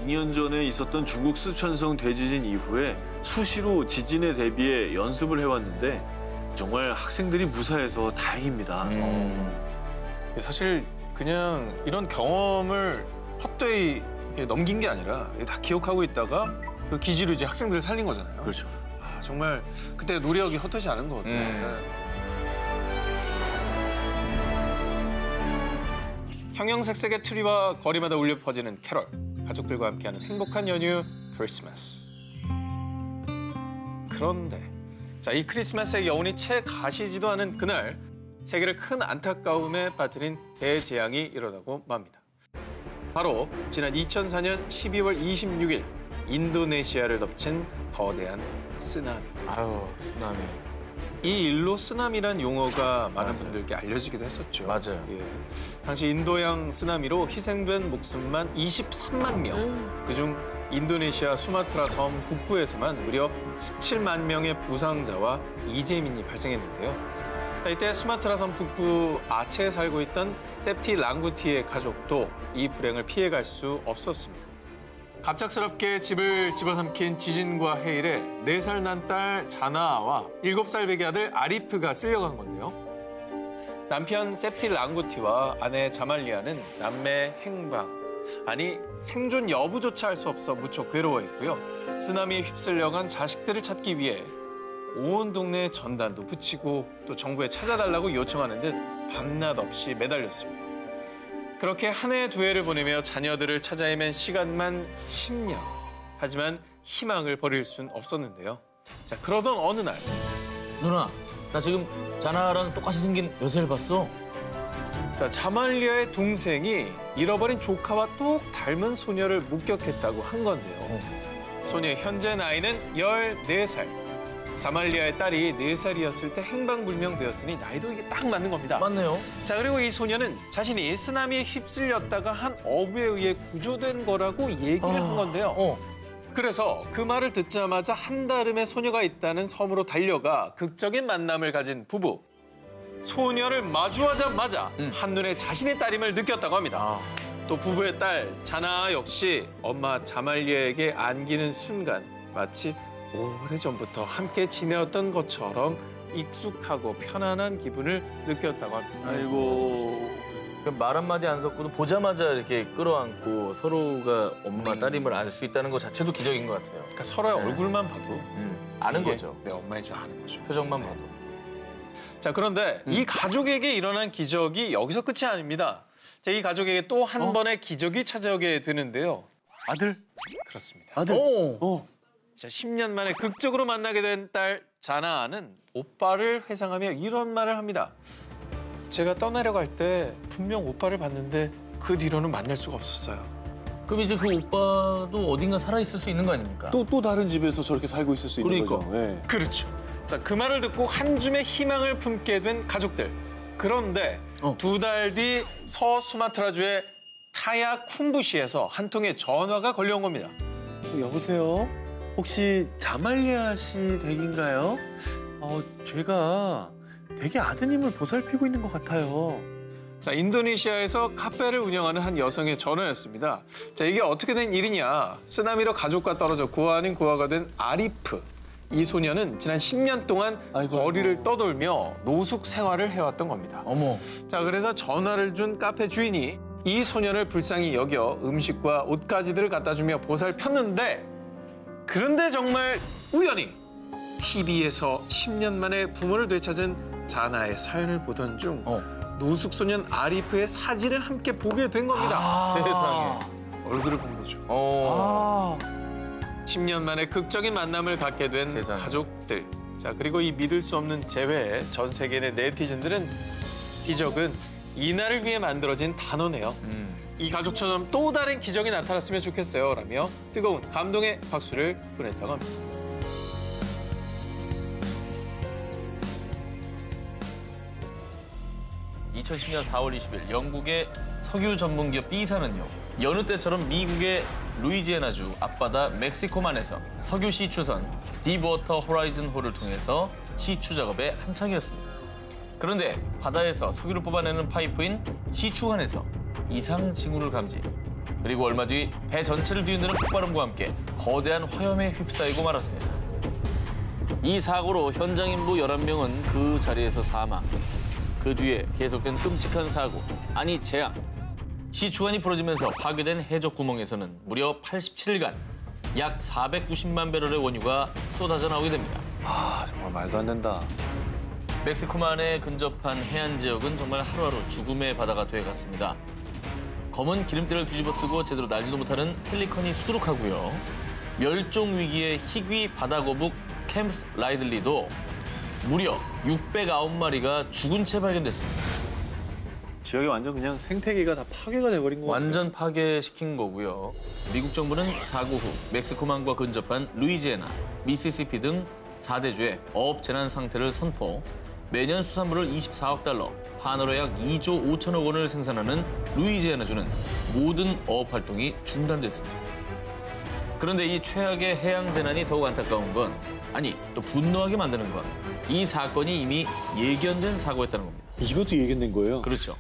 2년 전에 있었던 중국 쓰촨성 대지진 이후에 수시로 지진에 대비해 연습을 해왔는데 정말 학생들이 무사해서 다행입니다. 사실 그냥 이런 경험을 헛되이 이렇게 넘긴 게 아니라 다 기억하고 있다가 그 기지로 이제 학생들을 살린 거잖아요. 그렇죠. 아, 정말 그때 노력이 헛되지 않은 것 같아요. 네. 형형색색의 트리와 거리마다 울려 퍼지는 캐럴. 가족들과 함께하는 행복한 연휴 크리스마스. 그런데 자, 이 크리스마스의 여운이 채 가시지도 않은 그날 세계를 큰 안타까움에 빠뜨린 대재앙이 일어나고 맙니다. 바로 지난 2004년 12월 26일 인도네시아를 덮친 거대한 쓰나미. 아유, 쓰나미. 이 일로 쓰나미란 용어가 많은 분들께 알려지기도 했었죠. 맞아요. 예. 당시 인도양 쓰나미로 희생된 목숨만 23만 명. 그중 인도네시아 수마트라 섬 북부에서만 무려 17만 명의 부상자와 이재민이 발생했는데요. 자, 이때 수마트라 섬 북부 아체에 살고 있던 세프티 랑구티의 가족도 이 불행을 피해갈 수 없었습니다. 갑작스럽게 집을 집어삼킨 지진과 해일에 4살 난 딸 자나아와 7살 배기 아들 아리프가 쓸려간 건데요. 남편 세프티 랑구티와 아내 자말리아는 남매 행방, 아니 생존 여부조차 알 수 없어 무척 괴로워했고요. 쓰나미에 휩쓸려간 자식들을 찾기 위해 온 동네에 전단도 붙이고 또 정부에 찾아달라고 요청하는 듯 밤낮 없이 매달렸습니다. 그렇게 한 해 두 해를 보내며 자녀들을 찾아 헤맨 시간만 10년. 하지만 희망을 버릴 순 없었는데요. 자, 그러던 어느 날. 누나, 나 지금 자나랑 똑같이 생긴 여자를 봤어. 자, 자말리아의 동생이 잃어버린 조카와 똑 닮은 소녀를 목격했다고 한 건데요. 소녀의 현재 나이는 14살. 자말리아의 딸이 4살이었을 때 행방불명되었으니 나이도 이게 딱 맞는 겁니다. 맞네요. 자, 그리고 이 소녀는 자신이 쓰나미에 휩쓸렸다가 한 어부에 의해 구조된 거라고 얘기를 한 건데요. 그래서 그 말을 듣자마자 한달음에 소녀가 있다는 섬으로 달려가 극적인 만남을 가진 부부. 소녀를 마주하자마자 한눈에 자신의 딸임을 느꼈다고 합니다. 또 부부의 딸 자나 역시 엄마 자말리아에게 안기는 순간 마치 오래전부터 함께 지내었던 것처럼 익숙하고 편안한 기분을 느꼈다고 합니다. 아이고. 말 한마디 안 섞고도 보자마자 이렇게 끌어안고 서로가 엄마, 딸임을 알 수 있다는 것 자체도 기적인 것 같아요. 그러니까 서로의 얼굴만 봐도 아는 이게 거죠. 내 엄마인 줄 아는 거죠. 표정만 봐도. 자, 그런데 이 가족에게 일어난 기적이 여기서 끝이 아닙니다. 자, 이 가족에게 또 한 번의 기적이 찾아오게 되는데요. 아들? 그렇습니다. 아들? 자, 10년 만에 극적으로 만나게 된 딸 자나는 오빠를 회상하며 이런 말을 합니다. 제가 떠나려갈 때 분명 오빠를 봤는데 그 뒤로는 만날 수가 없었어요. 그럼 이제 그 오빠도 어딘가 살아있을 수 있는 거 아닙니까? 또 다른 집에서 저렇게 살고 있을 수 있는 그러니까. 거죠. 예. 그렇죠. 자, 그 말을 듣고 한 줌의 희망을 품게 된 가족들. 그런데 2달 뒤 서수마트라주의 타야 쿰부시에서 한 통의 전화가 걸려온 겁니다. 여보세요? 혹시 자말리아 씨 댁인가요? 제가 댁에 아드님을 보살피고 있는 것 같아요. 자, 인도네시아에서 카페를 운영하는 한 여성의 전화였습니다. 자, 이게 어떻게 된 일이냐. 쓰나미로 가족과 떨어져 고아 아닌 고아가 된 아리프. 이 소녀는 지난 10년 동안 거리를 떠돌며 노숙 생활을 해왔던 겁니다. 어머. 자, 그래서 전화를 준 카페 주인이 이 소녀를 불쌍히 여겨 음식과 옷가지들을 갖다 주며 보살폈는데, 그런데 정말 우연히 TV에서 10년 만에 부모를 되찾은 자나의 사연을 보던 중 노숙소년 아리프의 사진을 함께 보게 된 겁니다. 세상에. 얼굴을 본 거죠. 10년 만에 극적인 만남을 갖게 된 세상에. 가족들. 자, 그리고 이 믿을 수 없는 재회에 전 세계 내 네티즌들은 기적은 이날을 위해 만들어진 단어네요. 이 가족처럼 또 다른 기적이 나타났으면 좋겠어요. 라며 뜨거운 감동의 박수를 보냈다고 합니다. (2010년 4월 20일) 영국의 석유 전문기업 B사는요, 여느 때처럼 미국의 루이지애나주 앞바다 멕시코만에서 석유 시추선 딥워터 호라이즌 호를 통해서 시추 작업에 한창이었습니다. 그런데 바다에서 석유를 뽑아내는 파이프인 시추관에서 이상 징후를 감지, 그리고 얼마 뒤 배 전체를 뒤흔드는 폭발음과 함께 거대한 화염에 휩싸이고 말았습니다. 이 사고로 현장 인부 11명은 그 자리에서 사망. 그 뒤에 계속된 끔찍한 사고, 아니 재앙. 시추관이 부러지면서 파괴된 해적 구멍에서는 무려 87일간 약 490만 배럴의 원유가 쏟아져 나오게 됩니다. 정말 말도 안 된다. 멕시코만에 근접한 해안 지역은 정말 하루하루 죽음의 바다가 되어갔습니다. 검은 기름때를 뒤집어 쓰고 제대로 날지도 못하는 펠리컨이 수두룩하고요. 멸종 위기의 희귀 바다거북 캠스 라이들리도 무려 609마리가 죽은 채 발견됐습니다. 지역이 완전 그냥 생태계가 다 파괴가 돼버린 것 같아요. 완전 파괴시킨 거고요. 미국 정부는 사고 후 멕시코만과 근접한 루이지애나, 미시시피 등 4대주에 어업 재난 상태를 선포, 매년 수산물을 24억 달러, 한화로 약 2조 5천억 원을 생산하는 루이지애나주는 모든 어업 활동이 중단됐습니다. 그런데 이 최악의 해양 재난이 더욱 안타까운 건, 아니 또 분노하게 만드는 건, 이 사건이 이미 예견된 사고였다는 겁니다. 이것도 예견된 거예요? 그렇죠.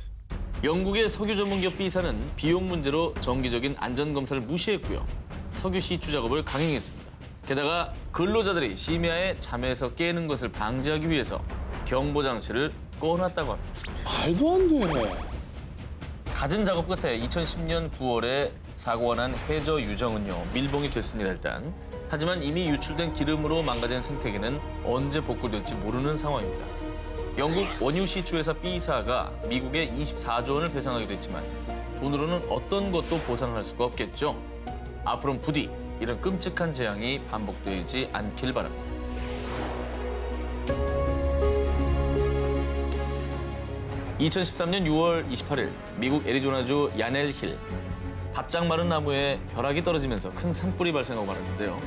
영국의 석유 전문기업 B사는 비용 문제로 정기적인 안전검사를 무시했고요. 석유 시추 작업을 강행했습니다. 게다가 근로자들이 심야에 잠에서 깨는 것을 방지하기 위해서 경보 장치를 꺼놨다고 합니다. 말도 안 돼. 갖은 작업 끝에 2010년 9월에 사고가 난 해저 유정은요, 밀봉이 됐습니다, 일단. 하지만 이미 유출된 기름으로 망가진 생태계는 언제 복구될지 모르는 상황입니다. 영국 원유 시추회사 B사가 미국에 24조 원을 배상하기로 했지만 돈으로는 어떤 것도 보상할 수가 없겠죠. 앞으로는 부디 이런 끔찍한 재앙이 반복되지 않길 바랍니다. (2013년 6월 28일) 미국 애리조나주 야넬 힐. 바짝 마른 나무에 벼락이 떨어지면서 큰 산불이 발생하고 말았는데요.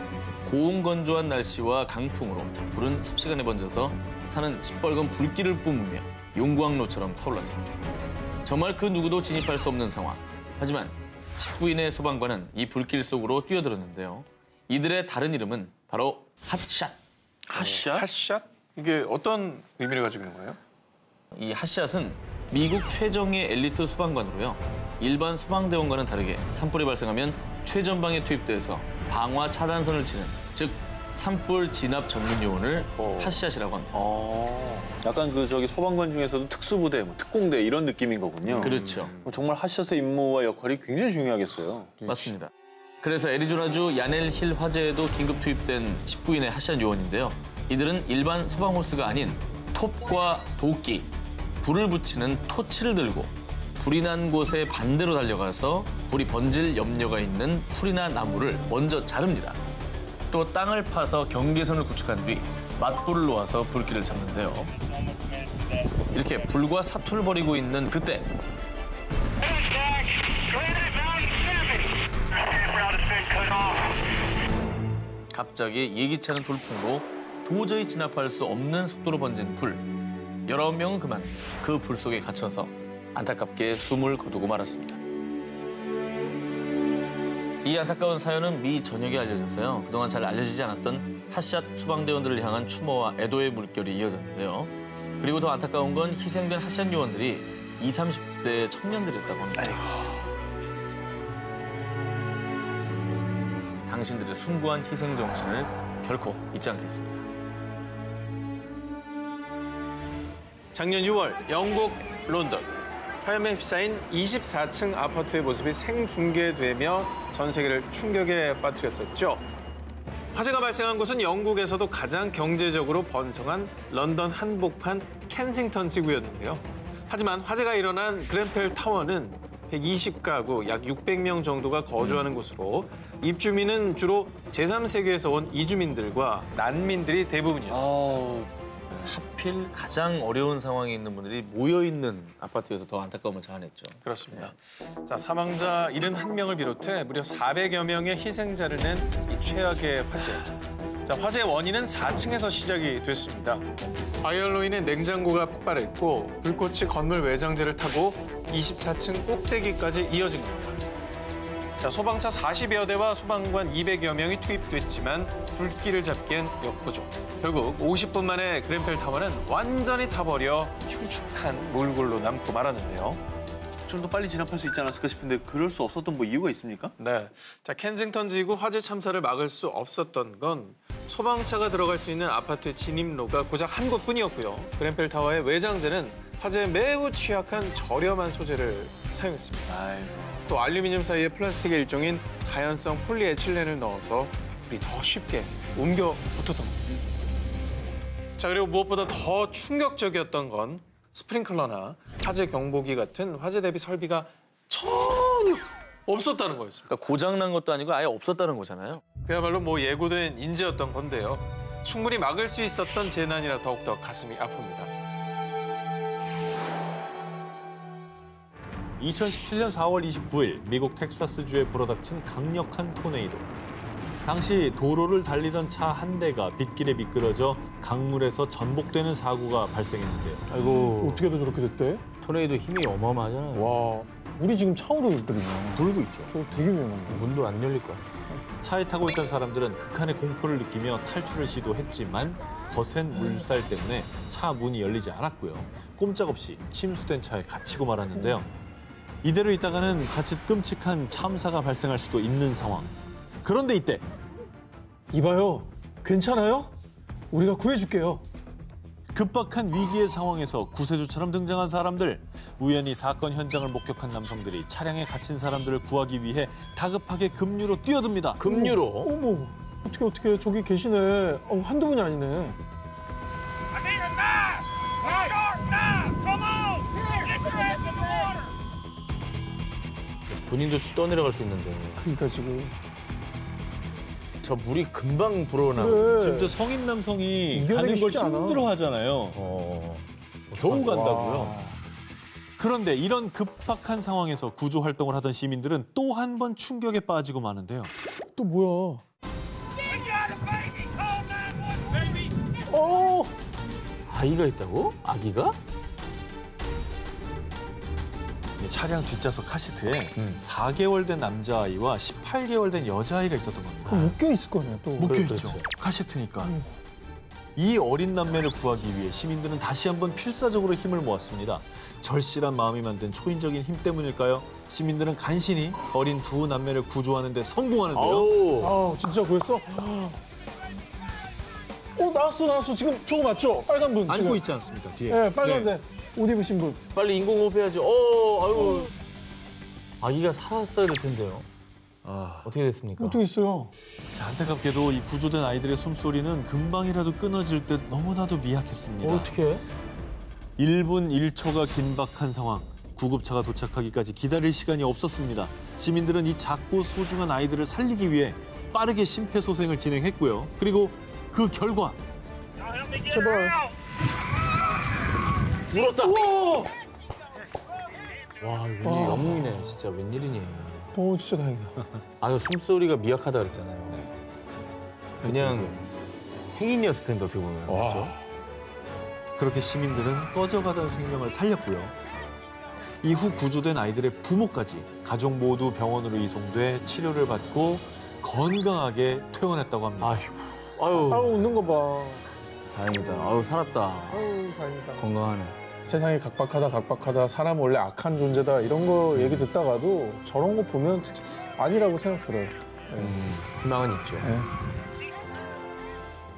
고온건조한 날씨와 강풍으로 불은 삽시간에 번져서 산은 시뻘건 불길을 뿜으며 용광로처럼 타올랐습니다. 정말 그 누구도 진입할 수 없는 상황. 하지만 19인의 소방관은 이 불길 속으로 뛰어들었는데요. 이들의 다른 이름은 바로 핫샷. 핫샷? 핫샷? 이게 어떤 의미를 가지고 있는 거예요? 이 핫샷은 미국 최정예 엘리트 소방관으로요. 일반 소방대원과는 다르게 산불이 발생하면 최전방에 투입돼서 방화 차단선을 치는, 즉 산불 진압 전문 요원을 핫샷이라고 합니다. 약간 소방관 중에서도 특수부대, 특공대 이런 느낌인 거군요. 그렇죠. 정말 핫샷의 임무와 역할이 굉장히 중요하겠어요. 맞습니다. 그래서 애리조나주 야넬 힐 화재에도 긴급 투입된 19인의 핫샷 요원인데요. 이들은 일반 소방호스가 아닌 톱과 도끼, 불을 붙이는 토치를 들고 불이 난 곳에 반대로 달려가서 불이 번질 염려가 있는 풀이나 나무를 먼저 자릅니다. 또 땅을 파서 경계선을 구축한 뒤 맞불을 놓아서 불길을 잡는데요. 이렇게 불과 사투를 벌이고 있는 그때 갑자기 예기치 않은 돌풍으로 도저히 진압할 수 없는 속도로 번진 불. 19명은 그만 그 불 속에 갇혀서 안타깝게 숨을 거두고 말았습니다. 이 안타까운 사연은 미 전역에 알려졌어요. 그동안 잘 알려지지 않았던 핫샷 소방대원들을 향한 추모와 애도의 물결이 이어졌는데요. 그리고 더 안타까운 건 희생된 핫샷 요원들이 20, 30대 청년들이었다고 합니다. 당신들의 숭고한 희생 정신을 결코 잊지 않겠습니다. 작년 6월 영국 런던. 화염에 휩싸인 24층 아파트의 모습이 생중계되며 전 세계를 충격에 빠뜨렸었죠. 화재가 발생한 곳은 영국에서도 가장 경제적으로 번성한 런던 한복판 켄싱턴 지구였는데요. 하지만 화재가 일어난 그ren펠 타워는 120가구, 약 600명 정도가 거주하는 곳으로 입주민은 주로 제3세계에서 온 이주민들과 난민들이 대부분이었습니다. 하필 가장 어려운 상황에 있는 분들이 모여있는 아파트여서 더 안타까움을 자아냈죠. 그렇습니다. 자, 사망자 71명을 비롯해 무려 400여 명의 희생자를 낸 이 최악의 화재. 자, 화재의 원인은 4층에서 시작이 됐습니다. 파이어로 인해 냉장고가 폭발했고 불꽃이 건물 외장재를 타고 24층 꼭대기까지 이어진 겁니다. 자, 소방차 40여 대와 소방관 200여 명이 투입됐지만 불길을 잡기엔 역부족. 결국 50분 만에 그ren펠 타워는 완전히 타버려 흉측한 몰골로 남고 말았는데요. 좀 더 빨리 진압할 수 있지 않았을까 싶은데 그럴 수 없었던 뭐 이유가 있습니까? 네, 자 켄싱턴 지구 화재 참사를 막을 수 없었던 건 소방차가 들어갈 수 있는 아파트의 진입로가 고작 한 곳뿐이었고요. 그ren펠 타워의 외장재는 화재에 매우 취약한 저렴한 소재를 사용했습니다. 또 알루미늄 사이에 플라스틱의 일종인 가연성 폴리에틸렌을 넣어서 불이 더 쉽게 옮겨 붙었던 겁니다. 자, 그리고 무엇보다 더 충격적이었던 건 스프링클러나 화재 경보기 같은 화재 대비 설비가 전혀 없었다는 거였습니다. 그러니까 고장난 것도 아니고 아예 없었다는 거잖아요. 그야말로 뭐 예고된 인재였던 건데요. 충분히 막을 수 있었던 재난이라 더욱더 가슴이 아픕니다. 2017년 4월 29일 미국 텍사스주에 불어닥친 강력한 토네이도. 당시 도로를 달리던 차 한 대가 빗길에 미끄러져 강물에서 전복되는 사고가 발생했는데요. 아이고, 어떻게도 저렇게 됐대? 토네이도 힘이 어마어마하잖아요. 와, 물이 지금 차오르고 있거든요. 불고 있죠. 저 되게 위험한데. 문도 안 열릴 거야. 차에 타고 있던 사람들은 극한의 공포를 느끼며 탈출을 시도했지만 거센 물살 때문에 차 문이 열리지 않았고요. 꼼짝없이 침수된 차에 갇히고 말았는데요. 이대로 있다가는 자칫 끔찍한 참사가 발생할 수도 있는 상황. 그런데 이때 이봐요, 괜찮아요? 우리가 구해줄게요. 급박한 위기의 상황에서 구세주처럼 등장한 사람들. 우연히 사건 현장을 목격한 남성들이 차량에 갇힌 사람들을 구하기 위해 다급하게 급류로 뛰어듭니다. 급류로? 어머, 어떻게 저기 계시네. 한두 분이 아니네. I need a knife! A sharp knife! Come on! Get your ass in the water! 본인도 떠내려갈 수 있는데. 그러니까 지금. 저 물이 금방 불어나고. 그래. 지금 저 성인 남성이 이겨내기 가는 걸 쉽지 않아. 힘들어하잖아요. 겨우 간다고요. 와. 그런데 이런 급박한 상황에서 구조 활동을 하던 시민들은 또 한 번 충격에 빠지고 마는데요. 또 뭐야? We got a baby! Call 911, baby! 아이가 있다고? 아기가? 차량 뒷좌석 카시트에 4개월 된 남자아이와 18개월 된 여자아이가 있었던 겁니다. 그럼 묶여 있을 거네요, 또. 묶여있죠. 그렇죠. 카시트니까. 이 어린 남매를 구하기 위해 시민들은 다시 한번 필사적으로 힘을 모았습니다. 절실한 마음이 만든 초인적인 힘 때문일까요? 시민들은 간신히 어린 두 남매를 구조하는 데 성공하는데요. 아, 진짜 구했어? 나왔어. 지금 저거 맞죠? 빨간 분. 안고 지금. 있지 않습니까, 뒤에? 네, 빨간데 옷 입으신 분. 빨리 인공호흡 해야지. 아이고. 아기가 살았어야 될 텐데요. 어떻게 됐습니까? 어떻게 있어요? 자, 안타깝게도 이 구조된 아이들의 숨소리는 금방이라도 끊어질 듯 너무나도 미약했습니다. 어떻게? 1분 1초가 긴박한 상황. 구급차가 도착하기까지 기다릴 시간이 없었습니다. 시민들은 이 작고 소중한 아이들을 살리기 위해 빠르게 심폐소생을 진행했고요. 그리고 그 결과 제발. 물었다. 와, 이거 영웅이네. 진짜 웬일이니. 진짜 다행이다. 아, 숨소리가 미약하다 그랬잖아요. 그냥 행인이었을 텐데 어떻게 보면. 그렇죠? 그렇게 시민들은 꺼져가던 생명을 살렸고요. 이후 구조된 아이들의 부모까지 가족 모두 병원으로 이송돼 치료를 받고 건강하게 퇴원했다고 합니다. 아유, 웃는 거 봐. 다행이다. 아유, 살았다. 다행이다. 건강하네. 세상이 각박하다. 사람 원래 악한 존재다. 이런 거 얘기 듣다가도 저런 거 보면 아니라고 생각 들어요. 희망은 있죠.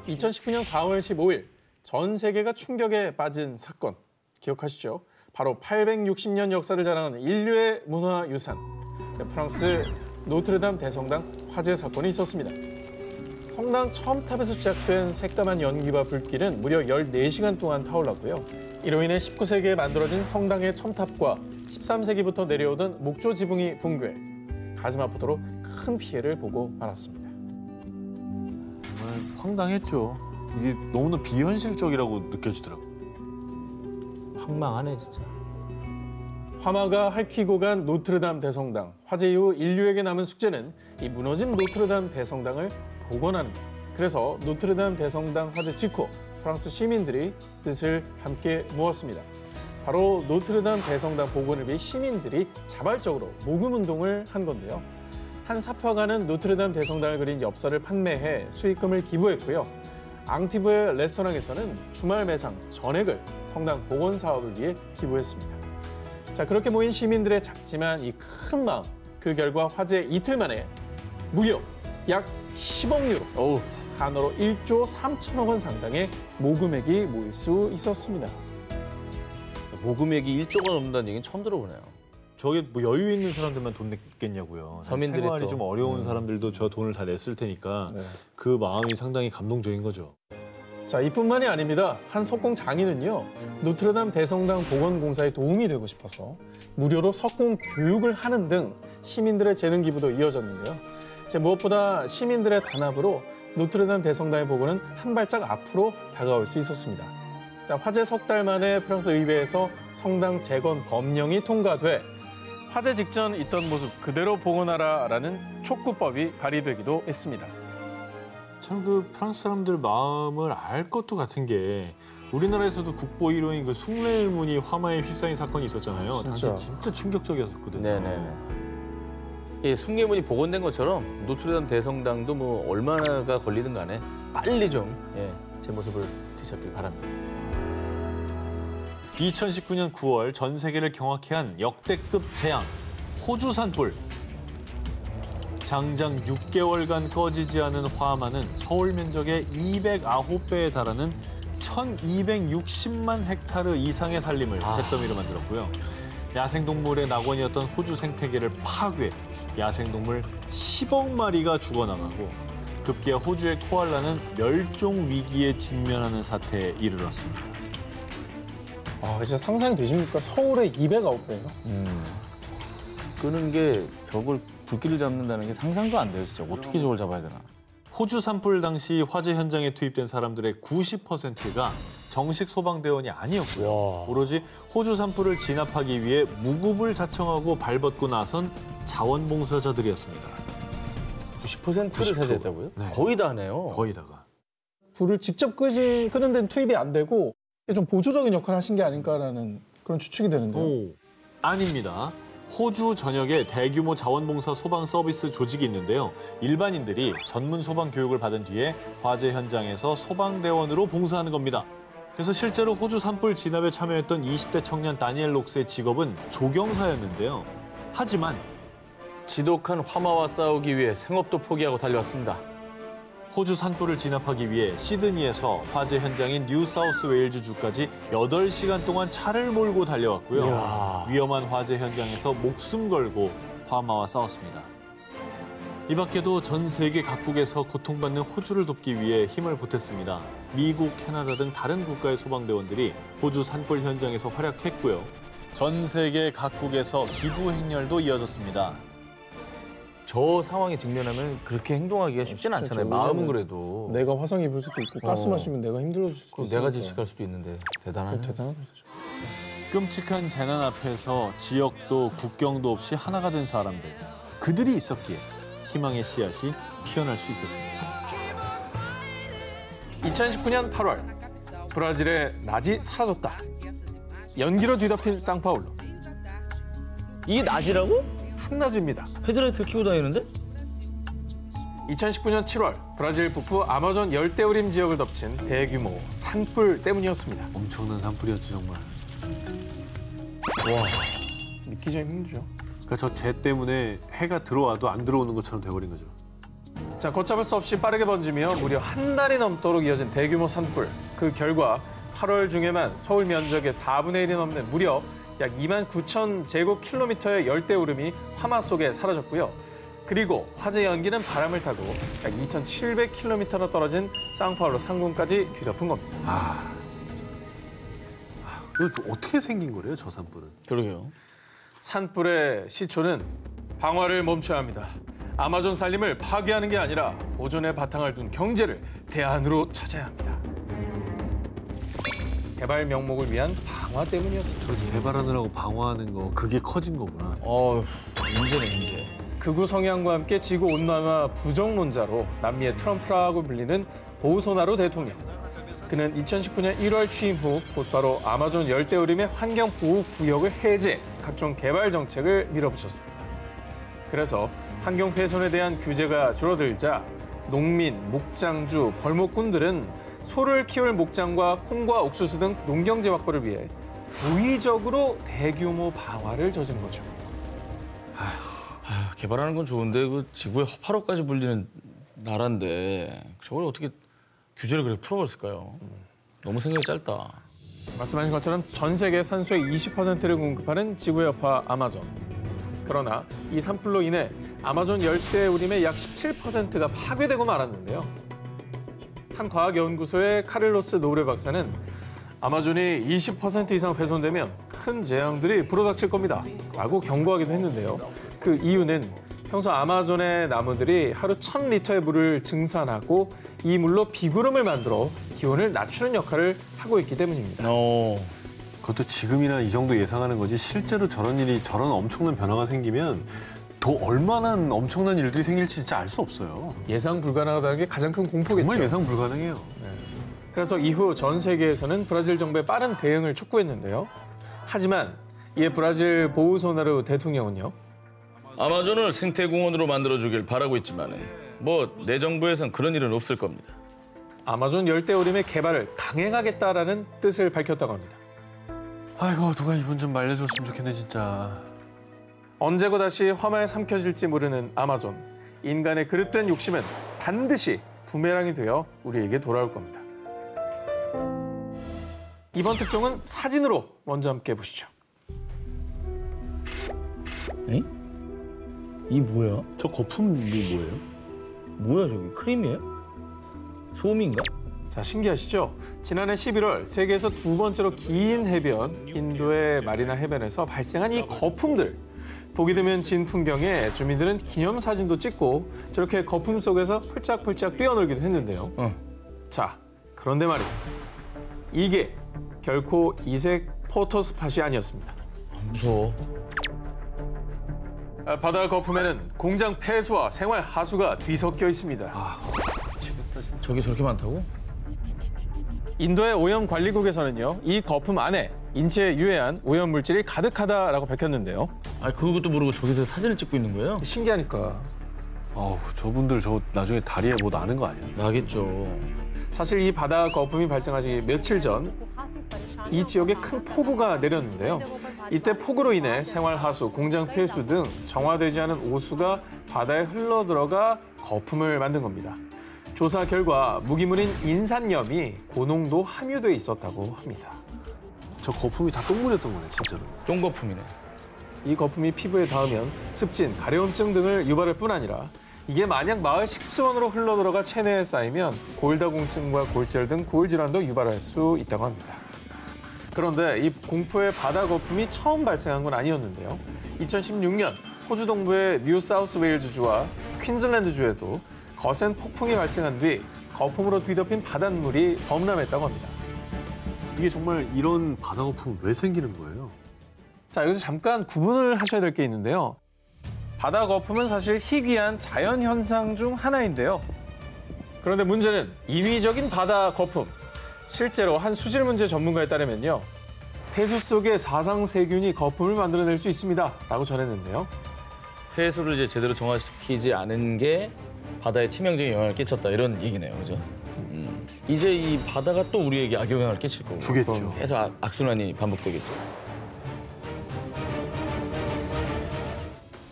2019년 4월 15일 전 세계가 충격에 빠진 사건 기억하시죠? 바로 860년 역사를 자랑하는 인류의 문화유산 프랑스 노트르담 대성당 화재 사건이 있었습니다. 성당 첨탑에서 시작된 새까만 연기와 불길은 무려 14시간 동안 타올랐고요. 이로 인해 19세기에 만들어진 성당의 첨탑과 13세기부터 내려오던 목조 지붕이 붕괴, 가슴 아프도록 큰 피해를 보고 말았습니다. 정말 황당했죠. 이게 너무나 비현실적이라고 느껴지더라고요. 황망하네, 진짜. 화마가 핥히고 간 노트르담 대성당. 화재 이후 인류에게 남은 숙제는 이 무너진 노트르담 대성당을 복원하는 것. 그래서 노트르담 대성당 화재 직후 프랑스 시민들이 뜻을 함께 모았습니다. 바로 노트르담 대성당 복원을 위해 시민들이 자발적으로 모금 운동을 한 건데요. 한 사파가는 노트르담 대성당을 그린 엽서를 판매해 수익금을 기부했고요. 앙티브의 레스토랑에서는 주말 매상 전액을 성당 복원 사업을 위해 기부했습니다. 자, 그렇게 모인 시민들의 작지만 이 큰 마음, 그 결과 화재 이틀 만에 무려 약 10억 유로, 한화로 1조 3천억 원 상당의 모금액이 모일 수 있었습니다. 모금액이 1조가 넘는다는 얘기는 처음 들어보네요. 저게 뭐 여유 있는 사람들만 돈 냈겠냐고요. 서민들이 생활이 또. 좀 어려운 사람들도 저 돈을 다 냈을 테니까 그 마음이 상당히 감동적인 거죠. 자, 이뿐만이 아닙니다. 한 석공 장인은요, 노트르담 대성당 복원 공사에 도움이 되고 싶어서 무료로 석공 교육을 하는 등 시민들의 재능 기부도 이어졌는데요. 무엇보다 시민들의 단합으로 노트르담 대성당의 복원은 한 발짝 앞으로 다가올 수 있었습니다. 자, 화재 석 달 만에 프랑스 의회에서 성당 재건 법령이 통과돼 화재 직전 있던 모습 그대로 복원하라라는 촉구법이 발의되기도 했습니다. 참 그 프랑스 사람들 마음을 알 것도 같은 게 우리나라에서도 국보 1호인 그 숭례일문이 화마에 휩싸인 사건이 있었잖아요. 당시 진짜 충격적이었거든요. 네네네. 이 숭례문이 복원된 것처럼 노트르담 대성당도 뭐 얼마나가 걸리든 간에 빨리 좀 제 모습을 되찾길 바랍니다. 2019년 9월 전 세계를 경악해 한 역대급 재앙, 호주 산불. 장장 6개월간 꺼지지 않은 화마는 서울 면적의 209배에 달하는 1260만 헥타르 이상의 산림을 잿더미로 만들었고요. 야생동물의 낙원이었던 호주 생태계를 파괴, 야생동물 10억 마리가 죽어나가고 급기야 호주의 코알라는 멸종 위기에 직면하는 사태에 이르렀습니다. 진짜 상상이 되십니까? 서울의 209배가? 끄는 게 저걸 불길을 잡는다는 게 상상도 안 돼요, 진짜. 어떻게 저걸 잡아야 되나. 호주 산불 당시 화재 현장에 투입된 사람들의 90%가 정식 소방대원이 아니었고요. 오로지 호주 산불을 진압하기 위해 무급을 자청하고 발벗고 나선 자원봉사자들이었습니다. 90%를 90%. 차지했다고요? 네. 거의 다 하네요. 거의다가. 불을 직접 끄는 데는 투입이 안 되고 좀 보조적인 역할을 하신 게 아닐까라는 그런 추측이 되는데요. 아닙니다. 호주 전역에 대규모 자원봉사 소방 서비스 조직이 있는데요. 일반인들이 전문 소방 교육을 받은 뒤에 화재 현장에서 소방대원으로 봉사하는 겁니다. 그래서 실제로 호주 산불 진압에 참여했던 20대 청년 다니엘 록스의 직업은 조경사였는데요. 하지만 지독한 화마와 싸우기 위해 생업도 포기하고 달려왔습니다. 호주 산불을 진압하기 위해 시드니에서 화재 현장인 뉴사우스웨일즈주까지 8시간 동안 차를 몰고 달려왔고요. 위험한 화재 현장에서 목숨 걸고 화마와 싸웠습니다. 이 밖에도 전 세계 각국에서 고통받는 호주를 돕기 위해 힘을 보탰습니다. 미국, 캐나다 등 다른 국가의 소방대원들이 호주 산불 현장에서 활약했고요. 전 세계 각국에서 기부 행렬도 이어졌습니다. 저 상황에 직면하면 그렇게 행동하기가 쉽지는 않잖아요. 마음은 그래도. 내가 화상 입을 수도 있고 가스 마시면 내가 힘들어질 수도 있고. 내가 질식할 수도 있는데 대단하네. 대단한 거죠. 끔찍한 재난 앞에서 지역도 국경도 없이 하나가 된 사람들. 그들이 있었기에 희망의 씨앗이 피어날 수 있었습니다. 2019년 8월 브라질의 낮이 사라졌다. 연기로 뒤덮인 상파울루. 이게 낮이라고? 한낮입니다. 헤드라이트를 켜고 다니는데? 2019년 7월 브라질 북부 아마존 열대우림 지역을 덮친 대규모 산불 때문이었습니다. 엄청난 산불이었죠, 정말. 와, 믿기 좀 힘들죠. 그러니까 저 재 때문에 해가 들어와도 안 들어오는 것처럼 돼버린 거죠. 자, 걷잡을 수 없이 빠르게 번지며 무려 한 달이 넘도록 이어진 대규모 산불. 그 결과 8월 중에만 서울 면적의 4분의 1이 넘는 무려 약 29,000 제곱킬로미터의 열대우림이 화마 속에 사라졌고요. 그리고 화재 연기는 바람을 타고 약 2,700km나 떨어진 상파울루 상공까지 뒤덮은 겁니다. 이거 어떻게 생긴 거래요, 저 산불은? 그러게요. 산불의 시초는 방화를 멈춰야 합니다. 아마존 산림을 파괴하는 게 아니라 보존의 바탕을 둔 경제를 대안으로 찾아야 합니다. 개발 명목을 위한 방화 때문이었습니다. 저 개발하느라고 방어하는 거 그게 커진 거구나. 문제네, 문제. 극우 성향과 함께 지구 온난화 부정론자로 남미의 트럼프라고 불리는 보우소나루 대통령. 그는 2019년 1월 취임 후 곧바로 아마존 열대우림의 환경보호구역을 해제, 각종 개발 정책을 밀어붙였습니다. 그래서 환경 훼손에 대한 규제가 줄어들자 농민, 목장주, 벌목꾼들은 소를 키울 목장과 콩과 옥수수 등 농경재 확보를 위해 고의적으로 대규모 방화를 저지른 거죠. 개발하는 건 좋은데 그 지구의 허파로까지 불리는 나라인데 저걸 어떻게 규제를 그렇게 풀어버렸을까요? 너무 생각이 짧다. 말씀하신 것처럼 전 세계 산소의 20%를 공급하는 지구의 여파 아마존. 그러나 이 산불로 인해 아마존 열대우림의 약 17%가 파괴되고 말았는데요. 한 과학연구소의 카를로스 노브레 박사는 아마존이 20% 이상 훼손되면 큰 재앙들이 불어닥칠 겁니다. 라고 경고하기도 했는데요. 그 이유는 평소 아마존의 나무들이 하루 1,000리터의 물을 증산하고 이 물로 비구름을 만들어 기온을 낮추는 역할을 하고 있기 때문입니다. 그것도 지금이나 이 정도 예상하는 거지 실제로 저런 엄청난 변화가 생기면 더 얼마나 엄청난 일들이 생길지 진짜 알 수 없어요. 예상 불가능하다는 게 가장 큰 공포겠죠. 정말 예상 불가능해요. 그래서 이후 전 세계에서는 브라질 정부의 빠른 대응을 촉구했는데요. 하지만 이에 브라질 보우소나루 대통령은요. 아마존을 생태공원으로 만들어주길 바라고 있지만은 내 정부에선 그런 일은 없을 겁니다. 아마존 열대우림의 개발을 강행하겠다라는 뜻을 밝혔다고 합니다. 아이고 누가 이분 좀 말려줬으면 좋겠네 진짜. 언제고 다시 화마에 삼켜질지 모르는 아마존. 인간의 그릇된 욕심은 반드시 부메랑이 되어 우리에게 돌아올 겁니다. 이번 특종은 사진으로 먼저 함께 보시죠. 에? 이 뭐야? 저 거품이 뭐예요? 뭐야 저기 크림이에요? 솜인가? 자, 신기하시죠? 지난해 11월 세계에서 두 번째로 긴 해변 인도의 마리나 해변에서 발생한 이 거품들. 보기 드문 진 풍경에 주민들은 기념사진도 찍고 저렇게 거품 속에서 펄짝펄짝 뛰어놀기도 했는데요. 자, 그런데 말이에요. 이게 결코 이색 포토스팟이 아니었습니다. 무서워. 바다 거품에는 공장 폐수와 생활 하수가 뒤섞여 있습니다. 저게 저렇게 많다고? 인도의 오염관리국에서는요, 이 거품 안에 인체에 유해한 오염물질이 가득하다라고 밝혔는데요. 그것도 모르고 저기서 사진을 찍고 있는 거예요? 신기하니까. 저분들 저 나중에 다리에 뭐 나는 거 아니야? 나겠죠. 사실 이 바다 거품이 발생하기 며칠 전 이 지역에 큰 폭우가 내렸는데요. 이때 폭우로 인해 생활하수, 공장 폐수 등 정화되지 않은 오수가 바다에 흘러들어가 거품을 만든 겁니다. 조사 결과 무기물인 인산염이 고농도 함유돼 있었다고 합니다. 저 거품이 다 똥물이었던 거네 진짜로. 똥거품이네. 이 거품이 피부에 닿으면 습진, 가려움증 등을 유발할 뿐 아니라 이게 만약 마을 식수원으로 흘러들어가 체내에 쌓이면 골다공증과 골절 등 골질환도 유발할 수 있다고 합니다. 그런데 이 공포의 바다 거품이 처음 발생한 건 아니었는데요. 2016년 호주 동부의 뉴 사우스 웨일즈주와 퀸즐랜드주에도 거센 폭풍이 발생한 뒤 거품으로 뒤덮인 바닷물이 범람했다고 합니다. 이게 정말 이런 바다 거품은 왜 생기는 거예요? 자, 여기서 잠깐 구분을 하셔야 될 게 있는데요. 바다 거품은 사실 희귀한 자연 현상 중 하나인데요. 그런데 문제는 인위적인 바다 거품. 실제로 한 수질 문제 전문가에 따르면요. 폐수 속에 사상세균이 거품을 만들어낼 수 있습니다. 라고 전했는데요. 폐수를 이제 제대로 정화시키지 않은 게 바다에 치명적인 영향을 끼쳤다 이런 얘기네요, 그죠? 이제 이 바다가 또 우리에게 악영향을 끼칠 거고. 주겠죠. 계속 악순환이 반복되겠죠.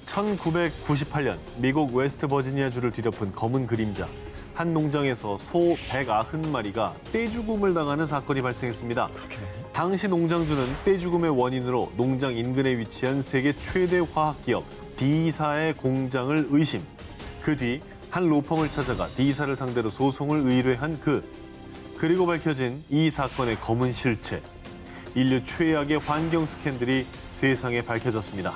1998년 미국 웨스트버지니아주를 뒤덮은 검은 그림자. 한 농장에서 소 190마리가 떼죽음을 당하는 사건이 발생했습니다. 당시 농장주는 떼죽음의 원인으로 농장 인근에 위치한 세계 최대 화학기업 D사의 공장을 의심. 그 뒤 한 로펌을 찾아가 D사를 상대로 소송을 의뢰한 그리고 밝혀진 이 사건의 검은 실체. 인류 최악의 환경 스캔들이 세상에 밝혀졌습니다.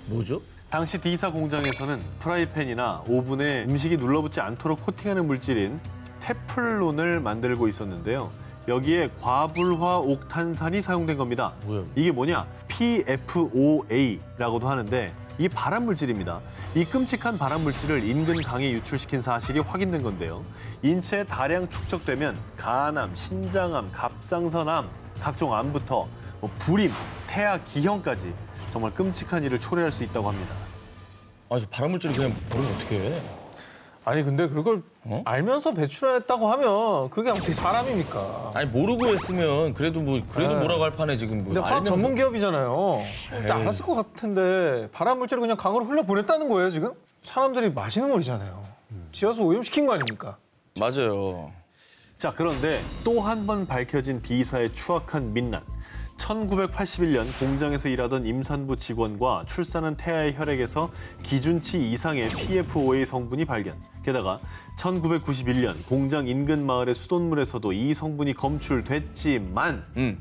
뭐죠? 당시 D사 공장에서는 프라이팬이나 오븐에 음식이 눌러붙지 않도록 코팅하는 물질인 테플론을 만들고 있었는데요. 여기에 과불화 옥탄산이 사용된 겁니다. 뭐야? 이게 뭐냐? PFOA라고도 하는데 이 발암물질입니다. 이 끔찍한 발암물질을 인근 강에 유출시킨 사실이 확인된 건데요. 인체에 다량 축적되면 간암, 신장암, 갑상선암, 각종 암부터 불임, 태아, 기형까지 정말 끔찍한 일을 초래할 수 있다고 합니다. 아, 저 발암물질을 그냥 버리면 어떻게 해? 아니 근데 그걸 알면서 배출했다고 하면 그게 어떻게 사람입니까? 아니 모르고 했으면 그래도 뭐라고 할 판에 지금 뭐 근데 화학 알면서. 전문 기업이잖아요. 알았을 것 같은데 발암물질을 그냥 강으로 흘려보냈다는 거예요 지금? 사람들이 마시는 물이잖아요. 지어서 오염시킨 거 아닙니까? 맞아요. 자, 그런데 또 한 번 밝혀진 D사의 추악한 민난. 1981년 공장에서 일하던 임산부 직원과 출산한 태아의 혈액에서 기준치 이상의 PFOA 성분이 발견. 게다가 1991년 공장 인근 마을의 수돗물에서도 이 성분이 검출됐지만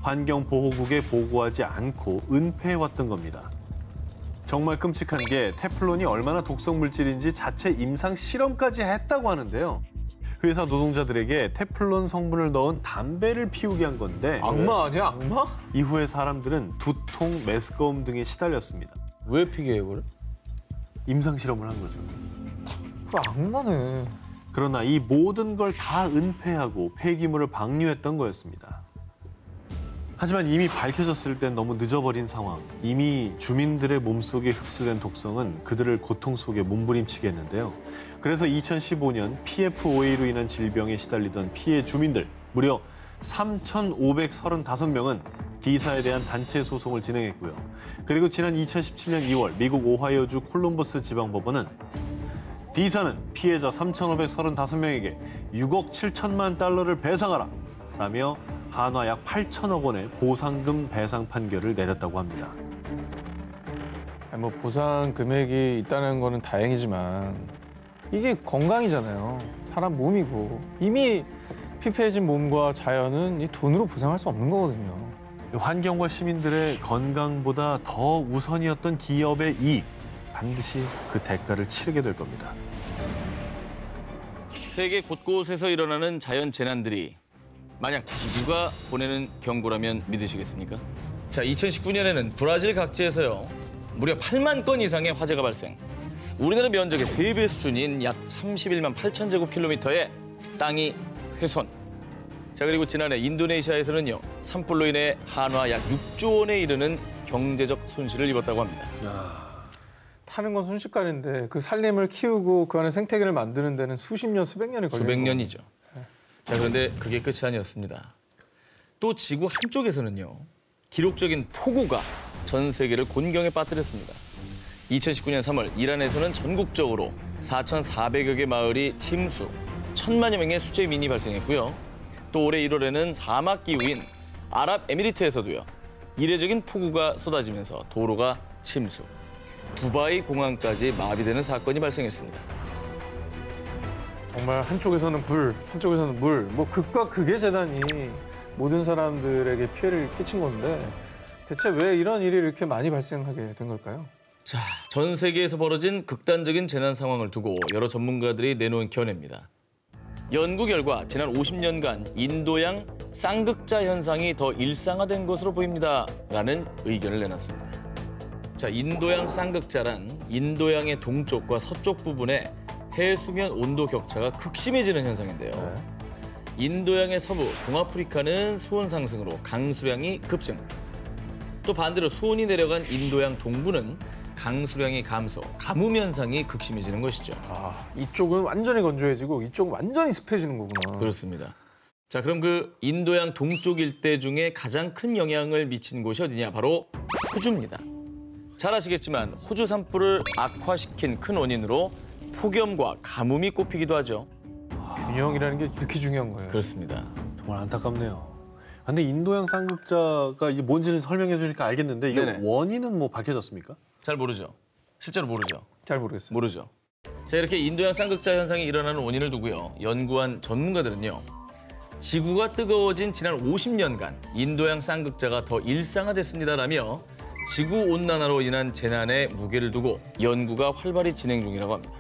환경보호국에 보고하지 않고 은폐해왔던 겁니다. 정말 끔찍한 게 테플론이 얼마나 독성 물질인지 자체 임상 실험까지 했다고 하는데요. 회사 노동자들에게 테플론 성분을 넣은 담배를 피우게 한 건데 악마 아니야 악마? 이후에 사람들은 두통, 메스꺼움 등에 시달렸습니다. 왜 피게 해요, 그걸? 임상 실험을 한 거죠. 그 악마네. 그러나 이 모든 걸 다 은폐하고 폐기물을 방류했던 거였습니다. 하지만 이미 밝혀졌을 땐 너무 늦어버린 상황. 이미 주민들의 몸속에 흡수된 독성은 그들을 고통 속에 몸부림치게 했는데요. 그래서 2015년 PFOA로 인한 질병에 시달리던 피해 주민들 무려 3,535명은 D사에 대한 단체 소송을 진행했고요. 그리고 지난 2017년 2월 미국 오하이오주 콜럼버스 지방법원은 D사는 피해자 3,535명에게 6억 7천만 달러를 배상하라 라며 한화 약 8천억 원의 보상금 배상 판결을 내렸다고 합니다. 아니, 뭐 보상 금액이 있다는 거는 다행이지만 이게 건강이잖아요. 사람 몸이고 이미 피폐해진 몸과 자연은 이 돈으로 보상할 수 없는 거거든요. 환경과 시민들의 건강보다 더 우선이었던 기업의 이익, 반드시 그 대가를 치르게 될 겁니다. 세계 곳곳에서 일어나는 자연 재난들이 만약 지구가 보내는 경고라면 믿으시겠습니까? 자, 2019년에는 브라질 각지에서요. 무려 8만 건 이상의 화재가 발생. 우리나라 면적의 3배 수준인 약 31만 8천 제곱킬로미터의 땅이 훼손. 자, 그리고 지난해 인도네시아에서는요. 산불로 인해 한화 약 6조 원에 이르는 경제적 손실을 입었다고 합니다. 타는 건 순식간인데 그 산림을 키우고 그 안에 생태계를 만드는 데는 수십 년, 수백 년이 걸리는 수백 거예요. 년이죠. 자, 그런데 그게 끝이 아니었습니다. 또 지구 한쪽에서는요. 기록적인 폭우가 전 세계를 곤경에 빠뜨렸습니다. 2019년 3월 이란에서는 전국적으로 4,400여 개 마을이 침수, 1,000만여 명의 수재민이 발생했고요. 또 올해 1월에는 사막 기후인 아랍에미리트에서도요. 이례적인 폭우가 쏟아지면서 도로가 침수. 두바이 공항까지 마비되는 사건이 발생했습니다. 정말 한쪽에서는 불, 한쪽에서는 물. 뭐 극과 극의 재난이 모든 사람들에게 피해를 끼친 건데 대체 왜 이런 일이 이렇게 많이 발생하게 된 걸까요? 자, 전 세계에서 벌어진 극단적인 재난 상황을 두고 여러 전문가들이 내놓은 견해입니다. 연구 결과 지난 50년간 인도양 쌍극자 현상이 더 일상화된 것으로 보입니다. 라는 의견을 내놨습니다. 자, 인도양 쌍극자란 인도양의 동쪽과 서쪽 부분에 해수면 온도 격차가 극심해지는 현상인데요. 인도양의 서부, 동아프리카는 수온 상승으로 강수량이 급증. 또 반대로 수온이 내려간 인도양 동부는 강수량이 감소, 가뭄 현상이 극심해지는 것이죠. 아, 이쪽은 완전히 건조해지고 이쪽은 완전히 습해지는 거구나. 그렇습니다. 자, 그럼 그 인도양 동쪽 일대 중에 가장 큰 영향을 미친 곳이 어디냐? 바로 호주입니다. 잘 아시겠지만 호주 산불을 악화시킨 큰 원인으로 폭염과 가뭄이 꼽히기도 하죠. 균형이라는 게 이렇게 중요한 거예요. 그렇습니다. 정말 안타깝네요. 근데 인도양 쌍극자가 이게 뭔지는 설명해 주니까 알겠는데 이게 네네. 원인은 뭐 밝혀졌습니까? 잘 모르죠. 실제로 모르죠. 잘 모르겠어요. 모르죠. 자, 이렇게 인도양 쌍극자 현상이 일어나는 원인을 두고요. 연구한 전문가들은요. 지구가 뜨거워진 지난 50년간 인도양 쌍극자가 더 일상화됐습니다라며 지구온난화로 인한 재난에 무게를 두고 연구가 활발히 진행 중이라고 합니다.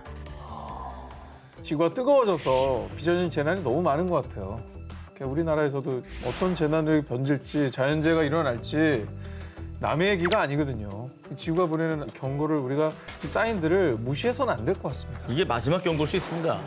지구가 뜨거워져서 빚어진 재난이 너무 많은 것 같아요. 우리나라에서도 어떤 재난을 번질지 자연재해가 일어날지 남의 얘기가 아니거든요. 지구가 보내는 경고를 우리가 이 사인들을 무시해서는 안 될 것 같습니다. 이게 마지막 경고일 수 있습니다.